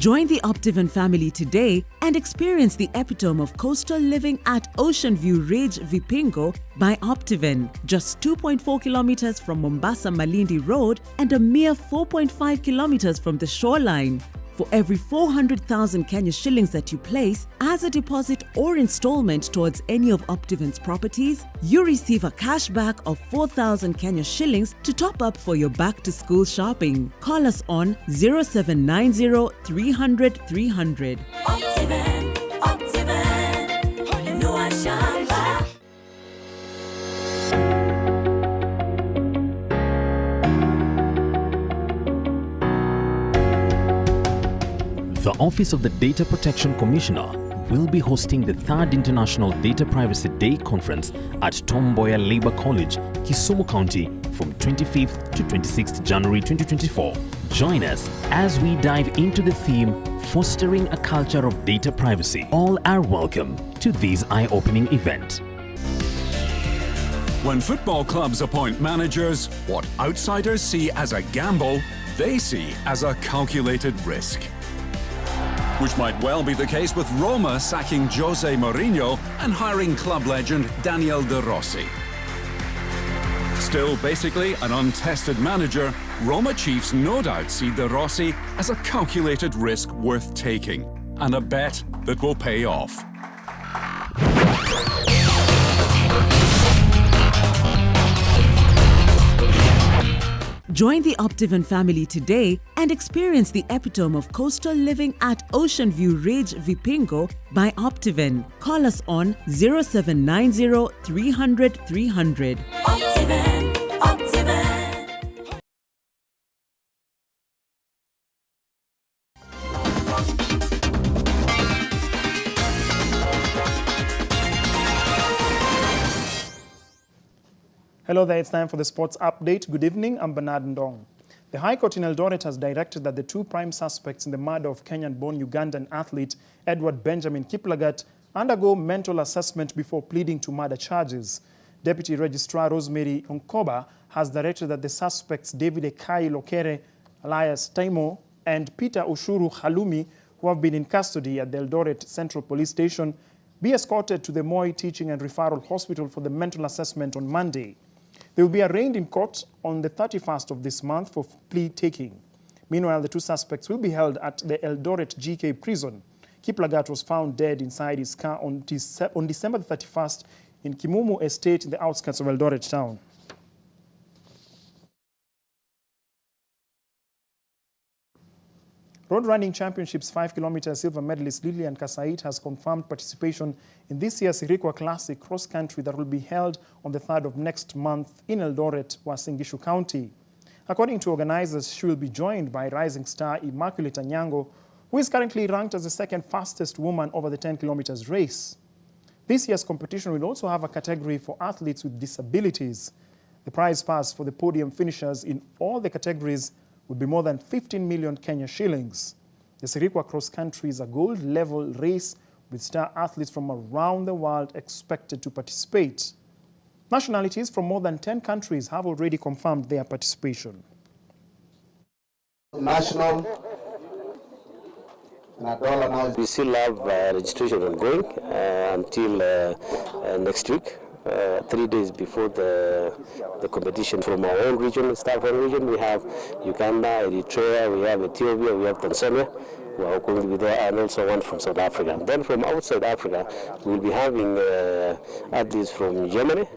Join the Optiven family today and experience the epitome of coastal living at Ocean View Ridge, Vipingo by Optiven, just 2.4 kilometers from Mombasa Malindi Road and a mere 4.5 kilometers from the shoreline. For every 400,000 Kenya shillings that you place as a deposit or installment towards any of Optiven's properties, you receive a cashback of 4,000 Kenya shillings to top up for your back-to-school shopping. Call us on 0790 300 300. Optiven, Optiven, inua shamba. The Office of the Data Protection Commissioner will be hosting the 3rd International Data Privacy Day Conference at Tom Mboya Labour College, Kisumu County from 25th to 26th January 2024. Join us as we dive into the theme, Fostering a Culture of Data Privacy. All are welcome to this eye-opening event. When football clubs appoint managers, what outsiders see as a gamble, they see as a calculated risk. Which might well be the case with Roma sacking Jose Mourinho and hiring club legend Daniel De Rossi. Still basically an untested manager, Roma chiefs no doubt see De Rossi as a calculated risk worth taking, and a bet that will pay off. Join the Optiven family today and experience the epitome of coastal living at Ocean View Ridge, Vipingo by Optiven. Call us on 0790 300 300. Optiven, Optiven. Hello there, it's time for the sports update. Good evening, I'm Bernard Ndong. The High Court in Eldoret has directed that the 2 prime suspects in the murder of Kenyan-born Ugandan athlete Edward Benjamin Kiplagat undergo mental assessment before pleading to murder charges. Deputy Registrar Rosemary Onkoba has directed that the suspects David Ekai Lokere, Elias Taimo, and Peter Ushuru Halumi, who have been in custody at the Eldoret Central Police Station, be escorted to the Moi Teaching and Referral Hospital for the mental assessment on Monday. They will be arraigned in court on the 31st of this month for plea taking. Meanwhile, the 2 suspects will be held at the Eldoret GK prison. Kiplagat was found dead inside his car on December 31st in Kimumu Estate in the outskirts of Eldoret town. Road Running Championships 5-kilometer silver medalist Lilian Kasait has confirmed participation in this year's Irikwa Classic cross country that will be held on the 3rd of next month in Eldoret, Uasin Gishu County. According to organizers, she will be joined by rising star Immaculate Anyango, who is currently ranked as the 2nd fastest woman over the 10 kilometers race. This year's competition will also have a category for athletes with disabilities. The prize pass for the podium finishers in all the categories would be more than 15 million Kenya shillings. The Sirikwa Cross Country is a gold-level race with star athletes from around the world expected to participate. Nationalities from more than 10 countries have already confirmed their participation. National. We still have registration ongoing until next week. 3 days before the competition. From our own region, Southern region, we have Uganda, Eritrea, we have Ethiopia, we have Tanzania, who are going to be there, and also one from South Africa. And then from outside Africa, we'll be having athletes from Germany.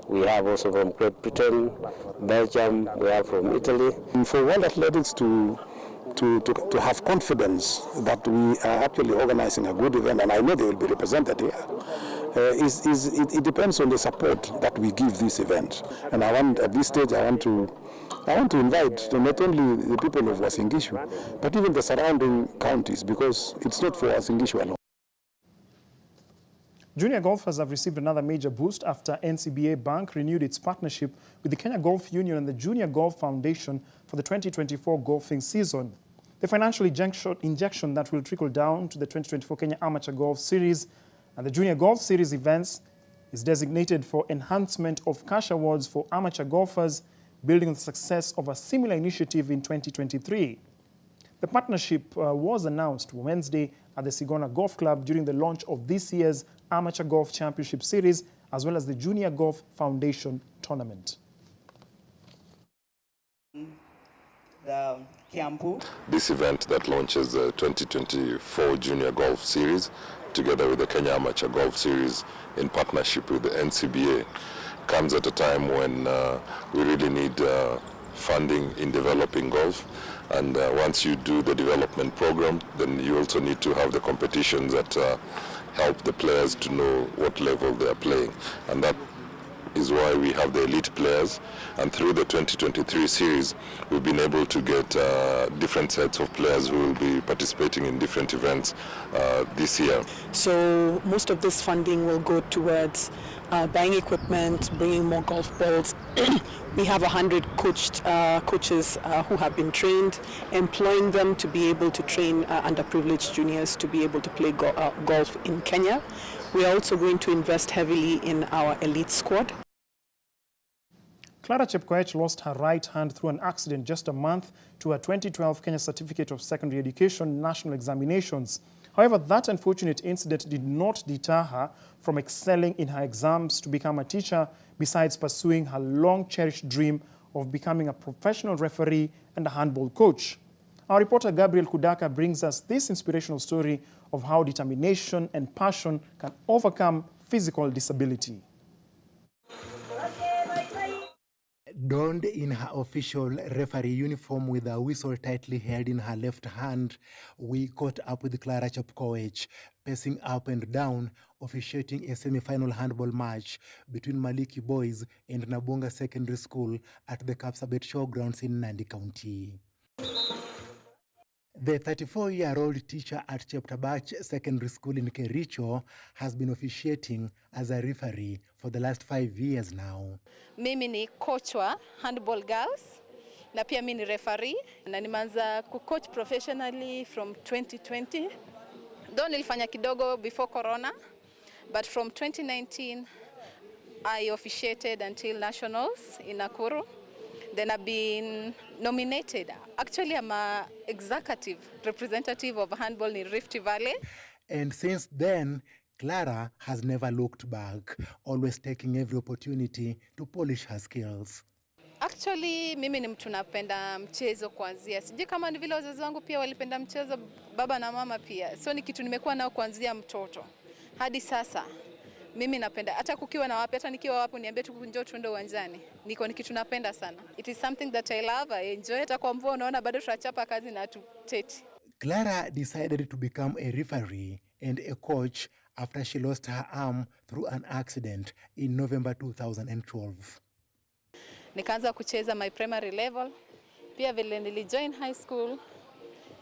We have also from Great Britain, Belgium, we have from Italy. For World Athletics to have confidence that we are actually organizing a good event, and I know they will be represented here, it depends on the support that we give this event. And I want, at this stage, I want to invite not only the people of Uasin Gishu, but even the surrounding counties, because it's not for Uasin Gishu alone. Junior golfers have received another major boost after NCBA Bank renewed its partnership with the Kenya Golf Union and the Junior Golf Foundation for the 2024 golfing season. The financial injection that will trickle down to the 2024 Kenya Amateur Golf Series and the Junior Golf Series events is designated for enhancement of cash awards for amateur golfers, building on the success of a similar initiative in 2023. The partnership was announced Wednesday at the Sigona Golf Club during the launch of this year's Amateur Golf Championship Series, as well as the Junior Golf Foundation Tournament. This event that launches the 2024 Junior Golf Series, together with the Kenya Amateur Golf Series in partnership with the NCBA, comes at a time when we really need funding in developing golf. And once you do the development program, then you also need to have the competitions that help the players to know what level they are playing. And that is why we have the elite players, and through the 2023 series we've been able to get different sets of players who will be participating in different events this year. So most of this funding will go towards buying equipment, bringing more golf balls. We have 100 coaches who have been trained, employing them to be able to train underprivileged juniors to be able to play golf in Kenya. We are also going to invest heavily in our elite squad. Clara Chepkoech lost her right hand through an accident just a month to her 2012 Kenya Certificate of Secondary Education national examinations. However, that unfortunate incident did not deter her from excelling in her exams to become a teacher, besides pursuing her long-cherished dream of becoming a professional referee and a handball coach. Our reporter Gabriel Kudaka brings us this inspirational story of how determination and passion can overcome physical disability. Donned in her official referee uniform with a whistle tightly held in her left hand, we caught up with Clara Chepkoech, pacing up and down, officiating a semi-final handball match between Maliki Boys and Nabonga Secondary School at the Kapsabet Showgrounds in Nandi County. The 34-year-old teacher at Cheptabach Secondary School in Kericho has been officiating as a referee for the last 5 years now. Mimi ni coach wa handball girls na pia mimi ni referee na nimeanza kucoach professionally from 2020. Though nilifanya kidogo before corona, but from 2019 I officiated until nationals in Nakuru. Then I've been nominated. Actually, I'm an executive representative of handball in Rift Valley. And since then, Clara has never looked back, always taking every opportunity to polish her skills. Actually, mimi ni mtu napenda mchezo kuanzia. Sijui kama ni vile wazazi wangu pia walipenda mchezo, baba na mama pia. So ni kitu nimekuwa nao kuanzia mtoto hadi sasa. Mimi napenda hata kukiwa na wapi, hata nikiwa wapi niambie tu njoo tuende uwanjani. Ni kitu napenda sana. It is something that I love. I enjoy. Hata kwa mvua unaona bado tunachapa kazi na tuteti. Clara decided to become a referee and a coach after she lost her arm through an accident in November 2012. Nikaanza kucheza my primary level. Pia vile nilijoin high school,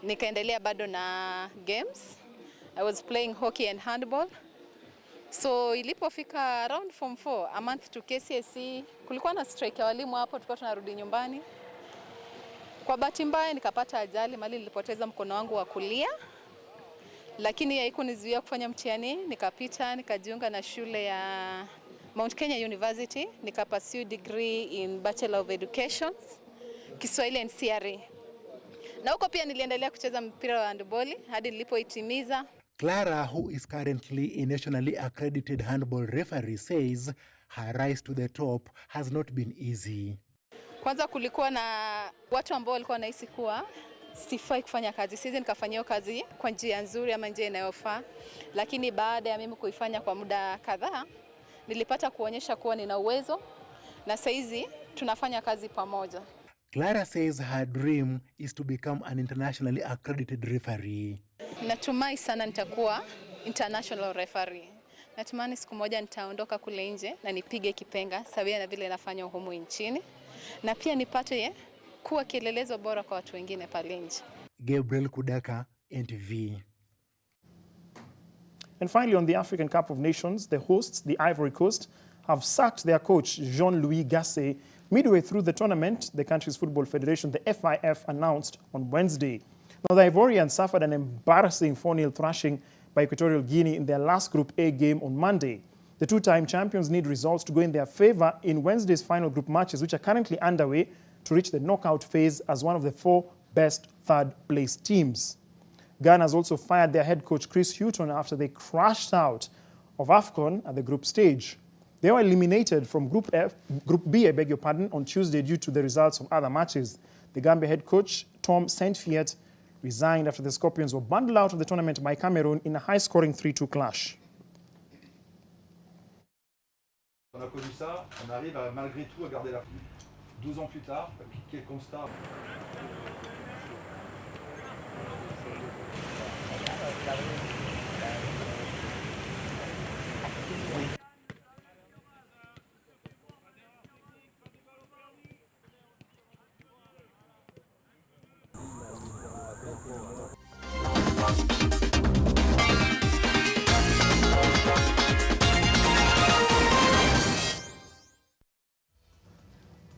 nikaendelea bado na games. I was playing hockey and handball. So ilipofika around form 4, a month to KCSE, kulikuwa na strike ya walimu hapo, tulikuwa tunarudi nyumbani. Kwa bahati mbaya nikapata ajali, mali nilipoteza mkono wangu wa kulia. Lakini haikunizuia kufanya mtihani, nikapita, nikajiunga na shule ya Mount Kenya University, nikapursue degree in Bachelor of Education, Kiswahili and CRE. Na huko pia niliendelea kucheza mpira wa handball hadi nilipohitimiza. Clara, who is currently a nationally accredited handball referee, says her rise to the top has not been easy. Kwanza kulikuwa na watu ambao walikuwa wanahisi kuwa sifai kufanya kazi. Siwezi nikafanya kazi kwa njia nzuri ama njia inayofaa. Lakini baada ya mimi kuifanya kwa muda kadhaa, nilipata kuonyesha kuwa nina uwezo na saizi tunafanya kazi pamoja. Clara says her dream is to become an internationally accredited referee. Natumai sana nitakuwa international referee. Natumani siku moja nitaondoka kule nje na nipige kipenga sawia na vile nafanya humu nchini. Na pia nipate kuwa kielelezo bora kwa watu wengine pale nje. Gabriel Kudaka, NTV. And finally, on the African Cup of Nations, the hosts, the Ivory Coast, have sacked their coach, Jean-Louis Gasset. Midway through the tournament, the country's football federation, the FIF, announced on Wednesday. Now, the Ivorians suffered an embarrassing 4-0 thrashing by Equatorial Guinea in their last Group A game on Monday. The two-time champions need results to go in their favor in Wednesday's final group matches, which are currently underway, to reach the knockout phase as one of the 4 best third-place teams. Ghana has also fired their head coach Chris Hughton after they crashed out of AFCON at the group stage. They were eliminated from Group B, on Tuesday due to the results of other matches. The Gambia head coach, Tom Saint-Fiet, resigned after the Scorpions were bundled out of the tournament by Cameroon in a high-scoring 3-2 clash. On a connu ça, on arrive à, malgré tout à garder la 12 ans plus tard, quel constat.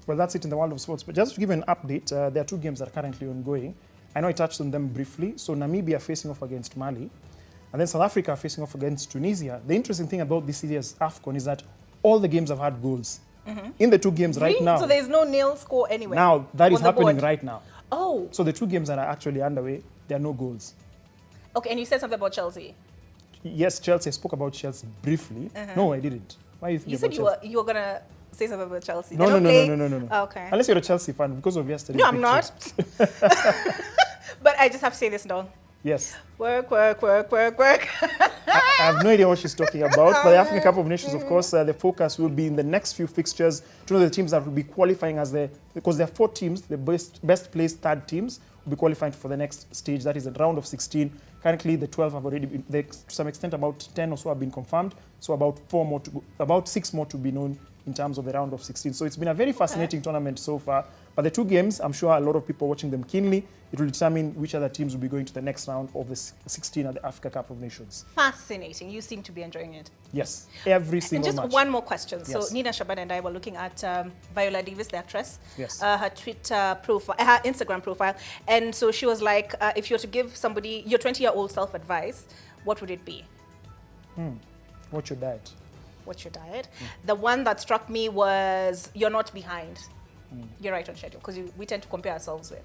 Well, that's it in the world of sports. But just to give you an update, there are two games that are currently ongoing. I know I touched on them briefly. So Namibia facing off against Mali, and then South Africa facing off against Tunisia. The interesting thing about this year's AFCON is that all the games have had goals. In the two games right now. So there's no nil score anywhere. Now, that is happening right now. Oh. So the two games that are actually underway, there are no goals. Okay, and you said something about Chelsea. Yes, Chelsea. I spoke about Chelsea briefly. No, I didn't. Why are you thinking about Chelsea? You were going to say something about Chelsea. No. Oh, okay. Unless you're a Chelsea fan because of yesterday. No, I'm not. But I just have to say this now. Yes. Work. I have no idea what she's talking about. But the African Cup of Nations, of course, the focus will be in the next few fixtures to know the teams that will be qualifying because there are 4 teams, the best placed third teams will be qualifying for the next stage. That is the round of 16. Currently, the 12 have already been, to some extent, about 10 or so have been confirmed. So about 6 more to be known in terms of the round of 16. So it's been a very fascinating tournament so far. But the two games, I'm sure a lot of people watching them keenly. It will determine which other teams will be going to the next round of the 16 at the Africa Cup of Nations. Fascinating. You seem to be enjoying it. Yes, every single match. And just one more question. Yes. So Nina Shaban and I were looking at Viola Davis, the actress, yes. Her Twitter profile, her Instagram profile. And so she was like, if you're to give somebody your 20-year-old self advice, what would it be? What's your diet? What's your diet? The one that struck me was you're not behind. You're right on schedule, because we tend to compare ourselves with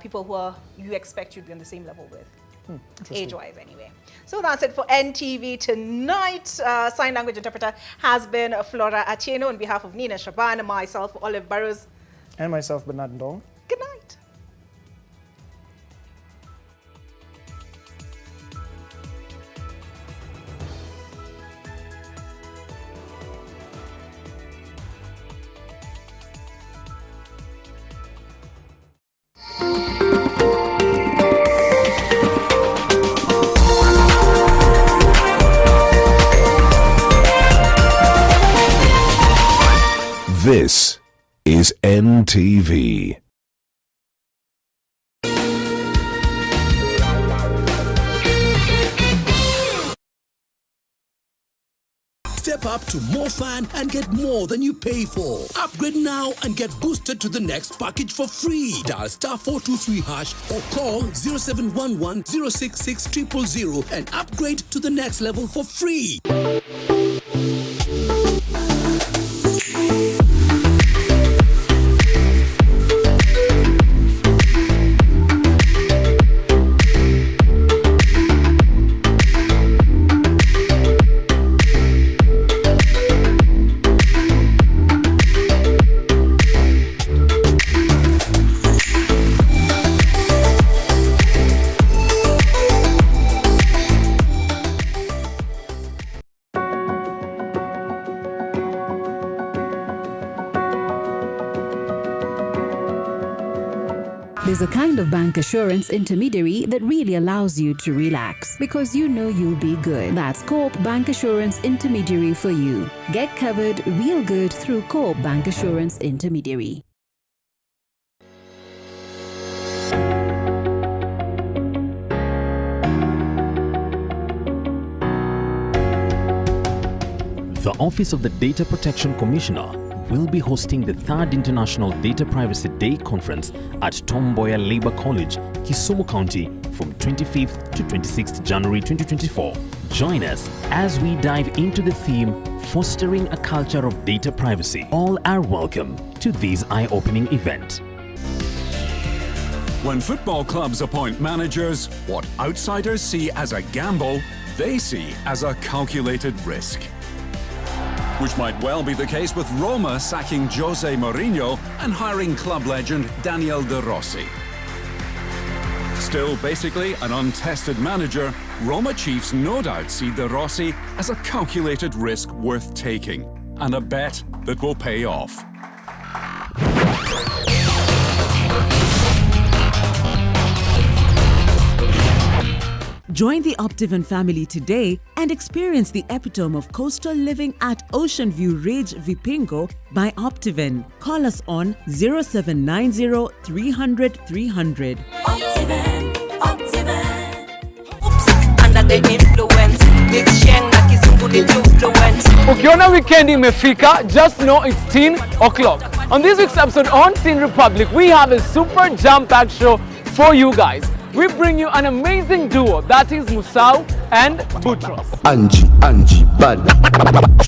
people who you expect you'd be on the same level with, age-wise anyway. So that's it for NTV tonight. Sign language interpreter has been Flora Atieno on behalf of Nina Shaban, myself, Olive Burrows. And myself, Bernard Ndong. Good night. This is NTV. Step up to more fun and get more than you pay for. Upgrade now and get boosted to the next package for free. Dial *423# or call 0711 066 000 and upgrade to the next level for free. There's a kind of bank assurance intermediary that really allows you to relax because you know you'll be good. That's Co-op Bank Assurance Intermediary for you. Get covered real good through Co-op Bank Assurance Intermediary. The Office of the Data Protection Commissioner will be hosting the 3rd International Data Privacy Day Conference at Tom Mboya Labour College, Kisumu County from 25th to 26th January 2024. Join us as we dive into the theme, Fostering a Culture of Data Privacy. All are welcome to this eye-opening event. When football clubs appoint managers, what outsiders see as a gamble, they see as a calculated risk. Which might well be the case with Roma sacking Jose Mourinho and hiring club legend Daniel De Rossi. Still basically an untested manager, Roma Chiefs no doubt see De Rossi as a calculated risk worth taking, and a bet that will pay off. Join the Optiven family today and experience the epitome of coastal living at Ocean View Rage Vipingo by Optiven. Call us on 0790 300 300. Optiven, Optiven. Under the influence, Big Sheng na kizungu ni influence. Ukiona weekend imefika, just know it's teen o'clock. On this week's episode on Teen Republic, we have a super jam-packed show for you guys. We bring you an amazing duo, that is Musau and Boutros. Angie, bad.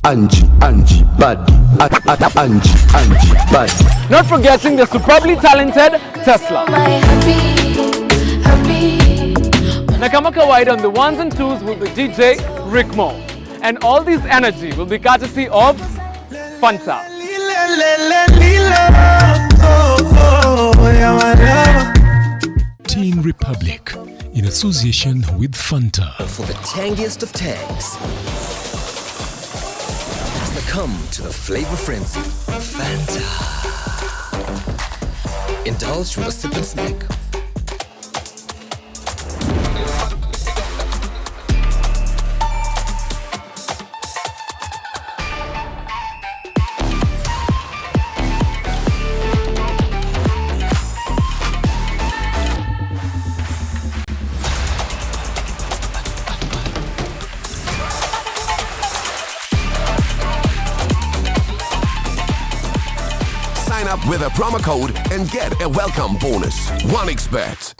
Angie, bad. Angie, bad. Not forgetting the superbly talented Tussle. Na kama kawaida, on the ones and twos will be DJ Rick Mo. And all this energy will be courtesy of Fanta. Teen Republic, in association with Fanta. For the tangiest of tangs. Succumb to the flavor frenzy. Fanta. Indulge with a sip and snack. Sign up with a promo code and get a welcome bonus. 1xBet.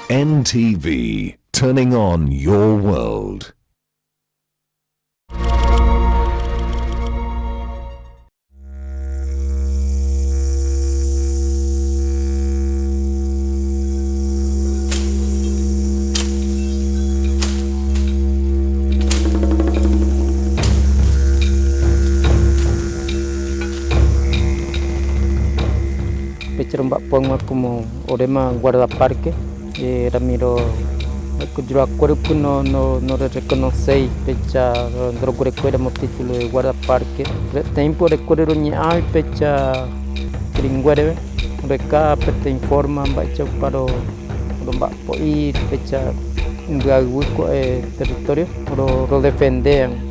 NTV, turning on your world. Mbak Pong como orema guardaparque, Ramiro yo acuerdo no reconocí pecha no recuerdo título de guardaparque, tempo recuerdo ni hay pecha gringuere, reca te informa bacha para Mbak Poi pecha ngaguiko territorio lo defenden.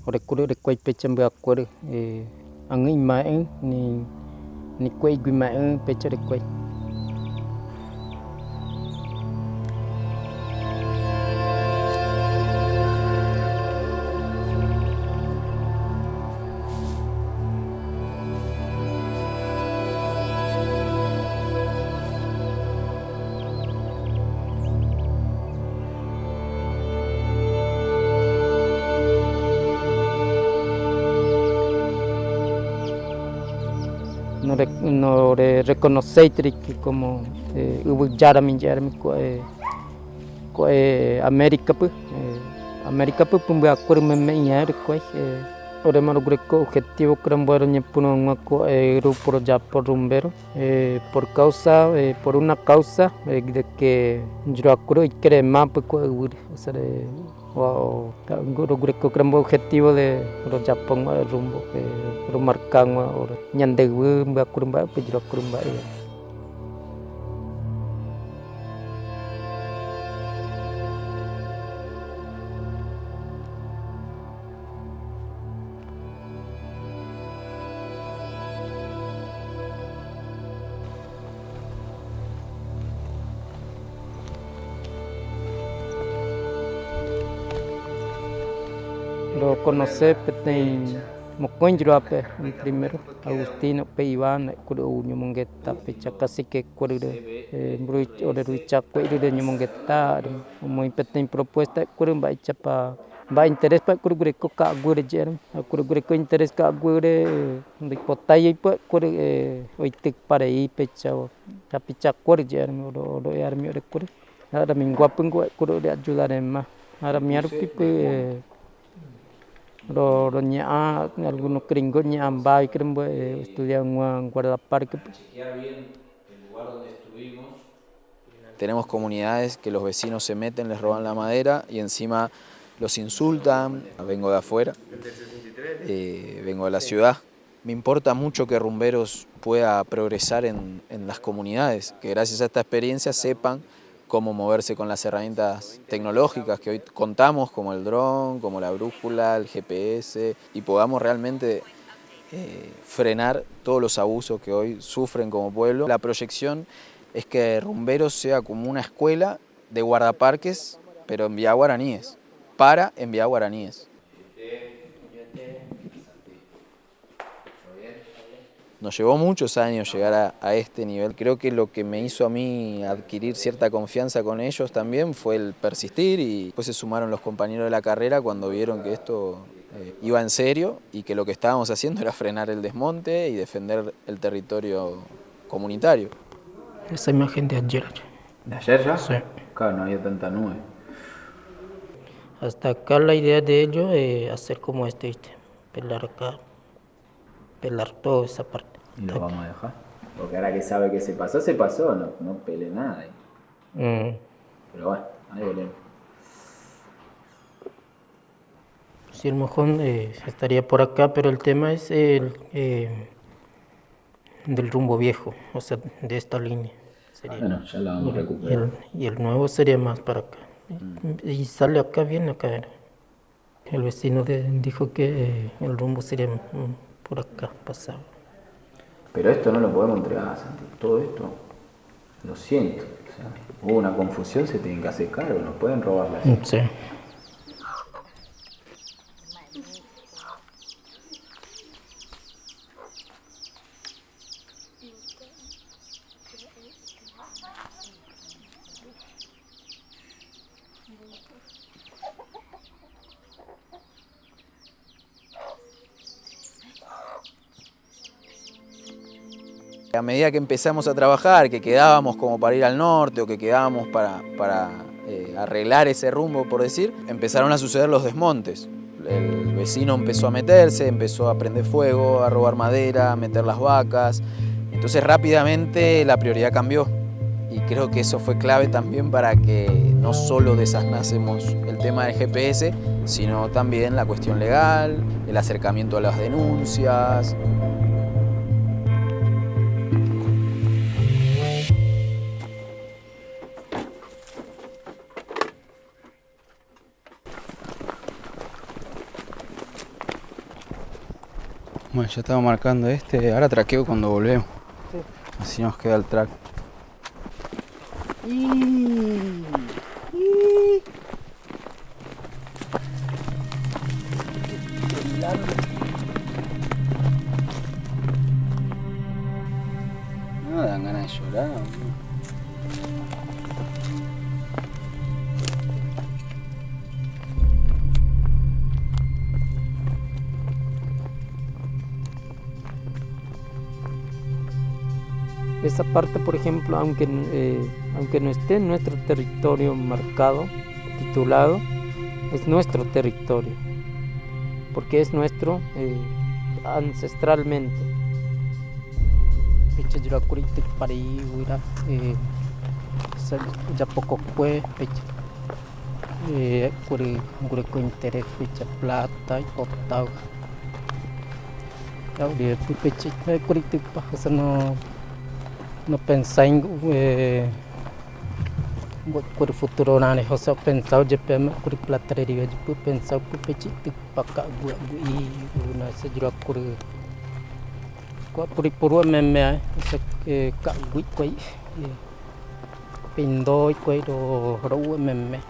Recuerdo quay pecha me acuerdo ang imaen ni quay guimaen pecha de quay. No reconocí que como hubo Jeremy América pues me acuerdo me acuerdo ahora me recuerdo objetivo que era un grupo ya por rumbero por una causa de que yo acuerdo y que más pues wow, un objetivo de los Japón rumbo lo marcan ahora ñande me acuerdo pues yo acuerdo lo conocí Mocoinjurape primero, Agustino pe Iván, Kuru Nyumongeta, Pechacasi que Kurure, Bruch o de Ruichaque de Nyumongeta, muy pequeña propuesta, Kurumba Chapa, va interés para Kurugreco Kagurger, Kurugreco interés Kagure, de Potaya y Kure, Oitic para ahí, Pechao, Tapicha Kurger, o de Armio de Kure, ahora mi guapungo, Kuru de ayudar en más, ahora mi arpipe. Algunos gringos bai estudian en guardaparque. Tenemos comunidades que los vecinos se meten, les roban la madera y encima los insultan. Vengo de afuera, vengo de la ciudad. Me importa mucho que Rumberos pueda progresar en las comunidades, que gracias a esta experiencia sepan cómo moverse con las herramientas tecnológicas que hoy contamos, como el dron, como la brújula, el GPS, y podamos realmente frenar todos los abusos que hoy sufren como pueblo. La proyección es que Rumberos sea como una escuela de guardaparques, pero en vía guaraníes, en vía guaraníes. Nos llevó muchos años llegar a este nivel. Creo que lo que me hizo a mí adquirir cierta confianza con ellos también fue el persistir, y después se sumaron los compañeros de la carrera cuando vieron que esto iba en serio y que lo que estábamos haciendo era frenar el desmonte y defender el territorio comunitario. Esa imagen de ayer. ¿De ayer ya? Sí. Claro, no había tanta nube. Hasta acá la idea de ello es hacer como pelar acá, pelar toda esa parte. ¿Y lo vamos a dejar? Porque ahora que sabe que se pasó, no pele nada. Pero bueno, ahí veremos. Sí, el mojón estaría por acá, pero el tema es del rumbo viejo, o sea, de esta línea. Sería. Bueno, ya la vamos a recuperar. Y el nuevo sería más para acá. Y sale acá bien, acá. El vecino dijo que el rumbo sería por acá, pasado. Pero esto no lo podemos entregar, Santi. Todo esto, lo siento. O sea, hubo una confusión, se tienen que hacer cargo, no pueden robarla. Sí. A medida que empezamos a trabajar, que quedábamos como para ir al norte o que quedábamos para arreglar ese rumbo, por decir, empezaron a suceder los desmontes. El vecino empezó a meterse, empezó a prender fuego, a robar madera, a meter las vacas. Entonces rápidamente la prioridad cambió. Y creo que eso fue clave también para que no solo desasnásemos el tema del GPS, sino también la cuestión legal, el acercamiento a las denuncias. Bueno, ya estamos marcando ahora traqueo cuando volvemos. Sí. Así nos queda el track. No dan ganas de llorar. Esa parte, por ejemplo, aunque no esté en nuestro territorio marcado, titulado, es nuestro territorio, porque es nuestro ancestralmente. Ya poco fue, con interés, plata y portado. No pensé en por el futuro nada, o sea, pensado ya por platería, yo pensado por pechito para y una se yo por meme, o sea, que güey, pindo y cuero meme,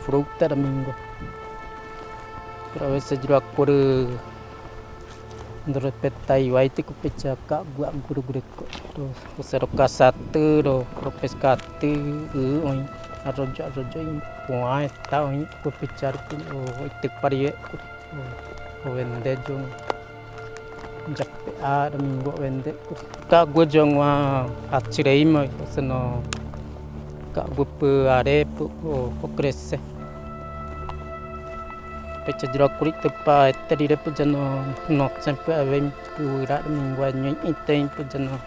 fruta domingo. Pero a veces yo acuerdo de respeto y va a te copiar acá, guru, o sea, casate, o pescate, hoy arroyo y pues está hoy copiar, o te parie, o vender yo. Ya domingo vende ka gue jong wa achirei mo seno ka gue are o cresce pecha jira kuri te pa eteri pe jano no sempre avem pura domingo anyo item pe jano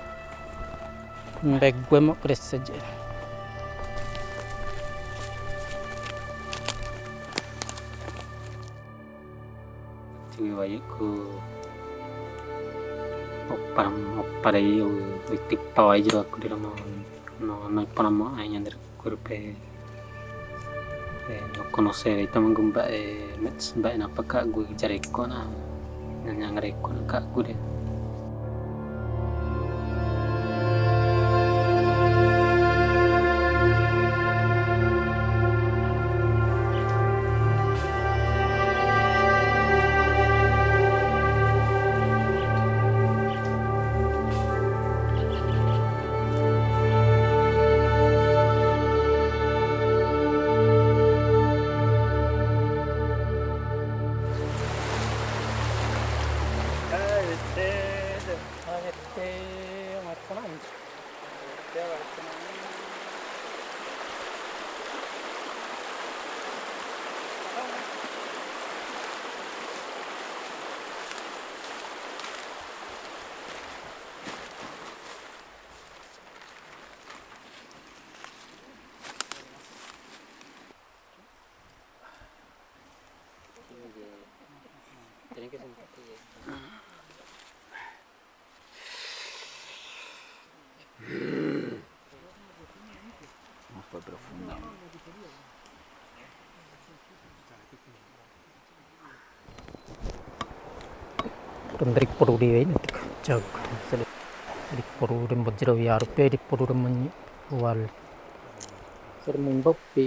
mbeg gue mo cresce je thì vậy cô para eu tik pawai jero aku di rumah no panamo ay andar kurpe no conocer ita mangumba mets ba na paka gu jare ko na nyangre ko ka gu de Fue profundo. Rendrik poruri ini jauh selik poruri bojro biar pedi poruri menyi wal serminggu pi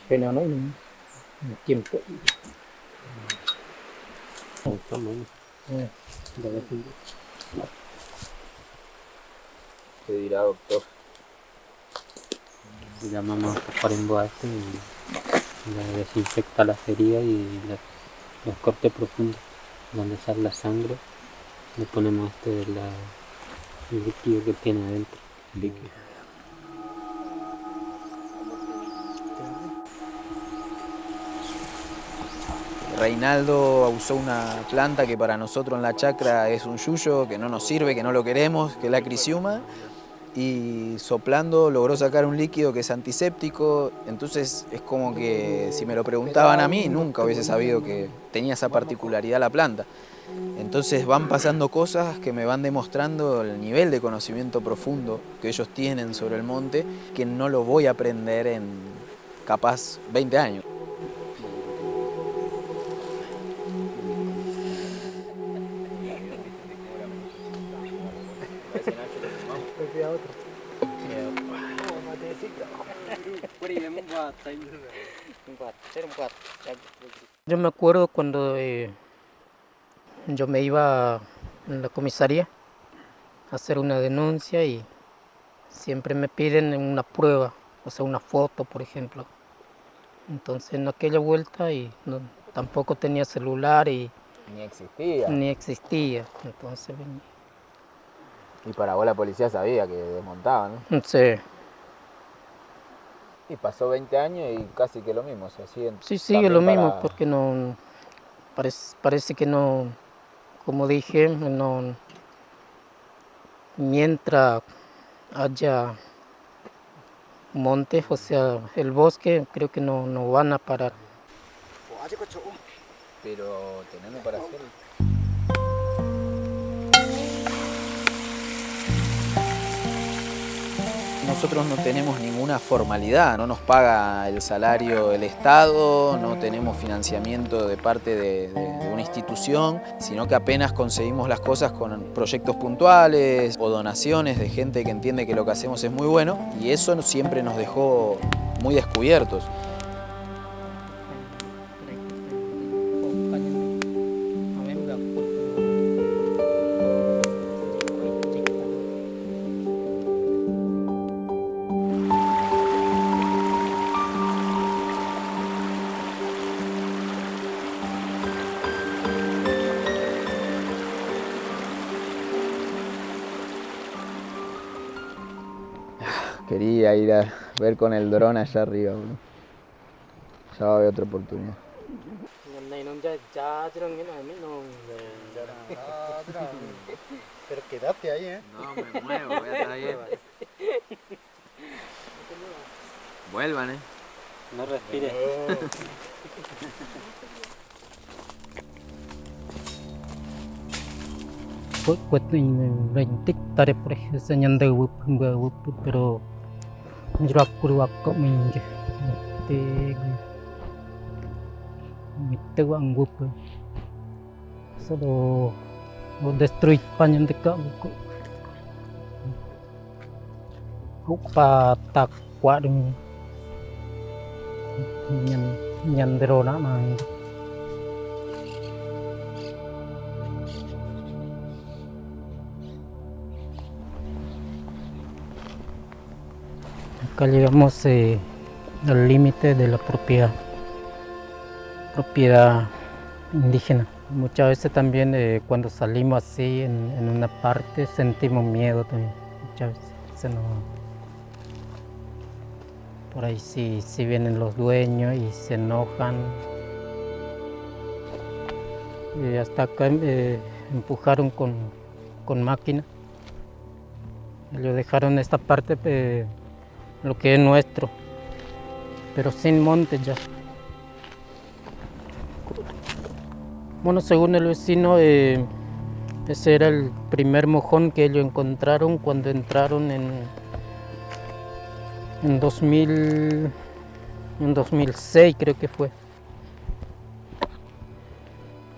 kenano ini tiempo ¿Qué dirá, doctor? Llamamos a Parimbo a este y desinfecta la herida y los cortes profundos donde sale la sangre. Le ponemos el líquido que tiene adentro. Líquido. Reinaldo usó una planta que para nosotros en la chacra es un yuyo, que no nos sirve, que no lo queremos, que es la crisiuma, y soplando logró sacar un líquido que es antiséptico. Entonces es como que si me lo preguntaban a mí, nunca hubiese sabido que tenía esa particularidad la planta. Entonces van pasando cosas que me van demostrando el nivel de conocimiento profundo que ellos tienen sobre el monte, que no lo voy a aprender en capaz 20 años. Yo me acuerdo cuando yo me iba a la comisaría a hacer una denuncia y siempre me piden una prueba, o sea, una foto, por ejemplo. Entonces en aquella vuelta tampoco tenía celular y ni existía. Entonces venía. Y para vos la policía sabía que desmontaba, ¿no? Sí. Y pasó 20 años y casi que lo mismo, o sea, Sí, sigue lo mismo, porque no parece que no, como dije, no, mientras haya montes, o sea, el bosque, creo que no van a parar. Pero tenemos para hacerlo. Nosotros no tenemos ninguna formalidad, no nos paga el salario el Estado, no tenemos financiamiento de parte de una institución, sino que apenas conseguimos las cosas con proyectos puntuales o donaciones de gente que entiende que lo que hacemos es muy bueno, y eso siempre nos dejó muy descubiertos. Quería ir a ver con el dron allá arriba, bro. Ya va a haber otra oportunidad. Pero quédate ahí, ¿eh? No, me muevo, voy a estar bien. Vuelvan, ¿eh? No respires. Quất rành tích ta đẹp đấy sẽ nhân đầu pero jrak kuruak kok minje te mitte wang gup so do destruir panyan de ka ko pa tak kwa dum nhân de rona na. Acá llegamos al límite de la propiedad indígena. Muchas veces también cuando salimos así en una parte sentimos miedo también. Muchas veces por ahí sí vienen los dueños y se enojan. Hasta acá empujaron con máquina. Ellos dejaron esta parte lo que es nuestro, pero sin monte ya. Bueno, según el vecino, ese era el primer mojón que ellos encontraron cuando entraron en 2006 creo que fue.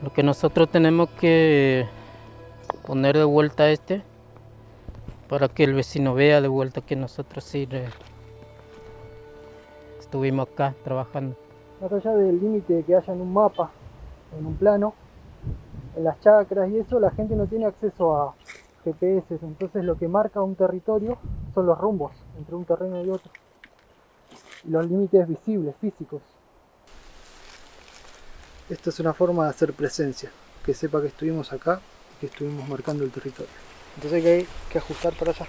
Lo que nosotros tenemos que poner de vuelta para que el vecino vea de vuelta que nosotros sí estuvimos acá trabajando. Más allá del límite que haya en un mapa, en un plano, en las chacras y eso, la gente no tiene acceso a GPS, entonces lo que marca un territorio son los rumbos entre un terreno y otro. Y los límites visibles, físicos. Esta es una forma de hacer presencia, que sepa que estuvimos acá y que estuvimos marcando el territorio. Entonces hay que ajustar para allá.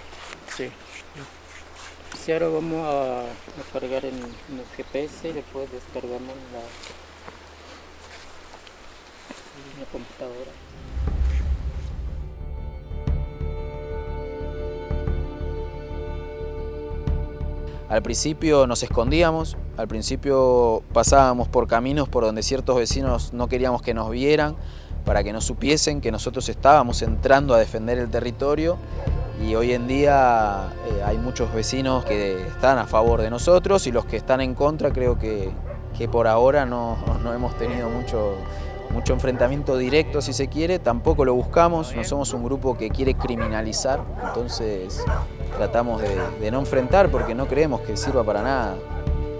Sí. Si ahora vamos a cargar en los GPS y después descargamos la computadora. Al principio nos escondíamos, al principio pasábamos por caminos por donde ciertos vecinos no queríamos que nos vieran, para que no supiesen que nosotros estábamos entrando a defender el territorio, y hoy en día hay muchos vecinos que están a favor de nosotros, y los que están en contra creo que por ahora no hemos tenido mucho enfrentamiento directo, si se quiere, tampoco lo buscamos, no somos un grupo que quiere criminalizar, entonces tratamos de no enfrentar porque no creemos que sirva para nada.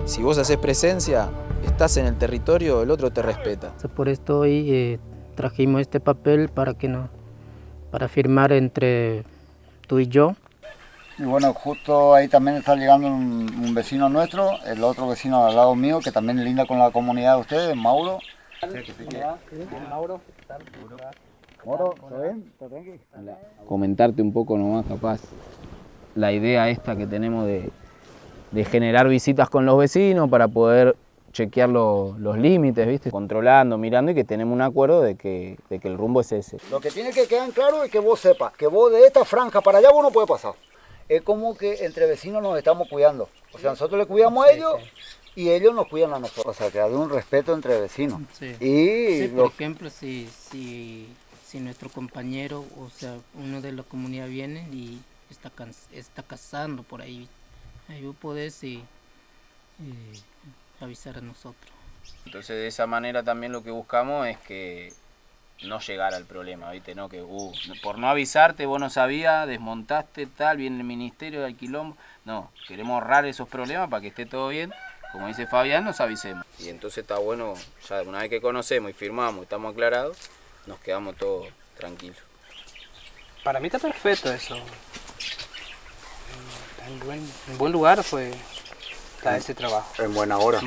Si vos haces presencia, estás en el territorio, el otro te respeta. Por esto hoy trajimos este papel para firmar entre tú y yo. Y bueno, justo ahí también está llegando un vecino nuestro, el otro vecino al lado mío, que también linda con la comunidad de ustedes, Mauro. Mauro, ¿qué tal? Mauro, ¿todo bien? ¿Todo bien? Comentarte un poco nomás, capaz, la idea esta que tenemos de generar visitas con los vecinos para poder chequear los límites, ¿viste? Controlando, mirando, y que tenemos un acuerdo de que el rumbo es ese. Lo que tiene que quedar claro es que vos sepas que vos de esta franja para allá vos no puedes pasar. Es como que entre vecinos nos estamos cuidando. O sea, nosotros le cuidamos a ellos y ellos nos cuidan a nosotros. O sea, que hay un respeto entre vecinos. Sí. Y sí, por ejemplo, si nuestro compañero, o sea, uno de la comunidad viene y está cazando por ahí vos podés avisar a nosotros. Entonces de esa manera también lo que buscamos es que no llegar al problema, ¿viste? No que por no avisarte, vos no sabías, desmontaste, tal, viene el ministerio del quilombo. No, queremos ahorrar esos problemas para que esté todo bien. Como dice Fabián, nos avisemos. Y entonces está bueno, ya una vez que conocemos y firmamos y estamos aclarados, nos quedamos todos tranquilos. Para mí está perfecto eso. En buen lugar fue ese trabajo. En buena hora.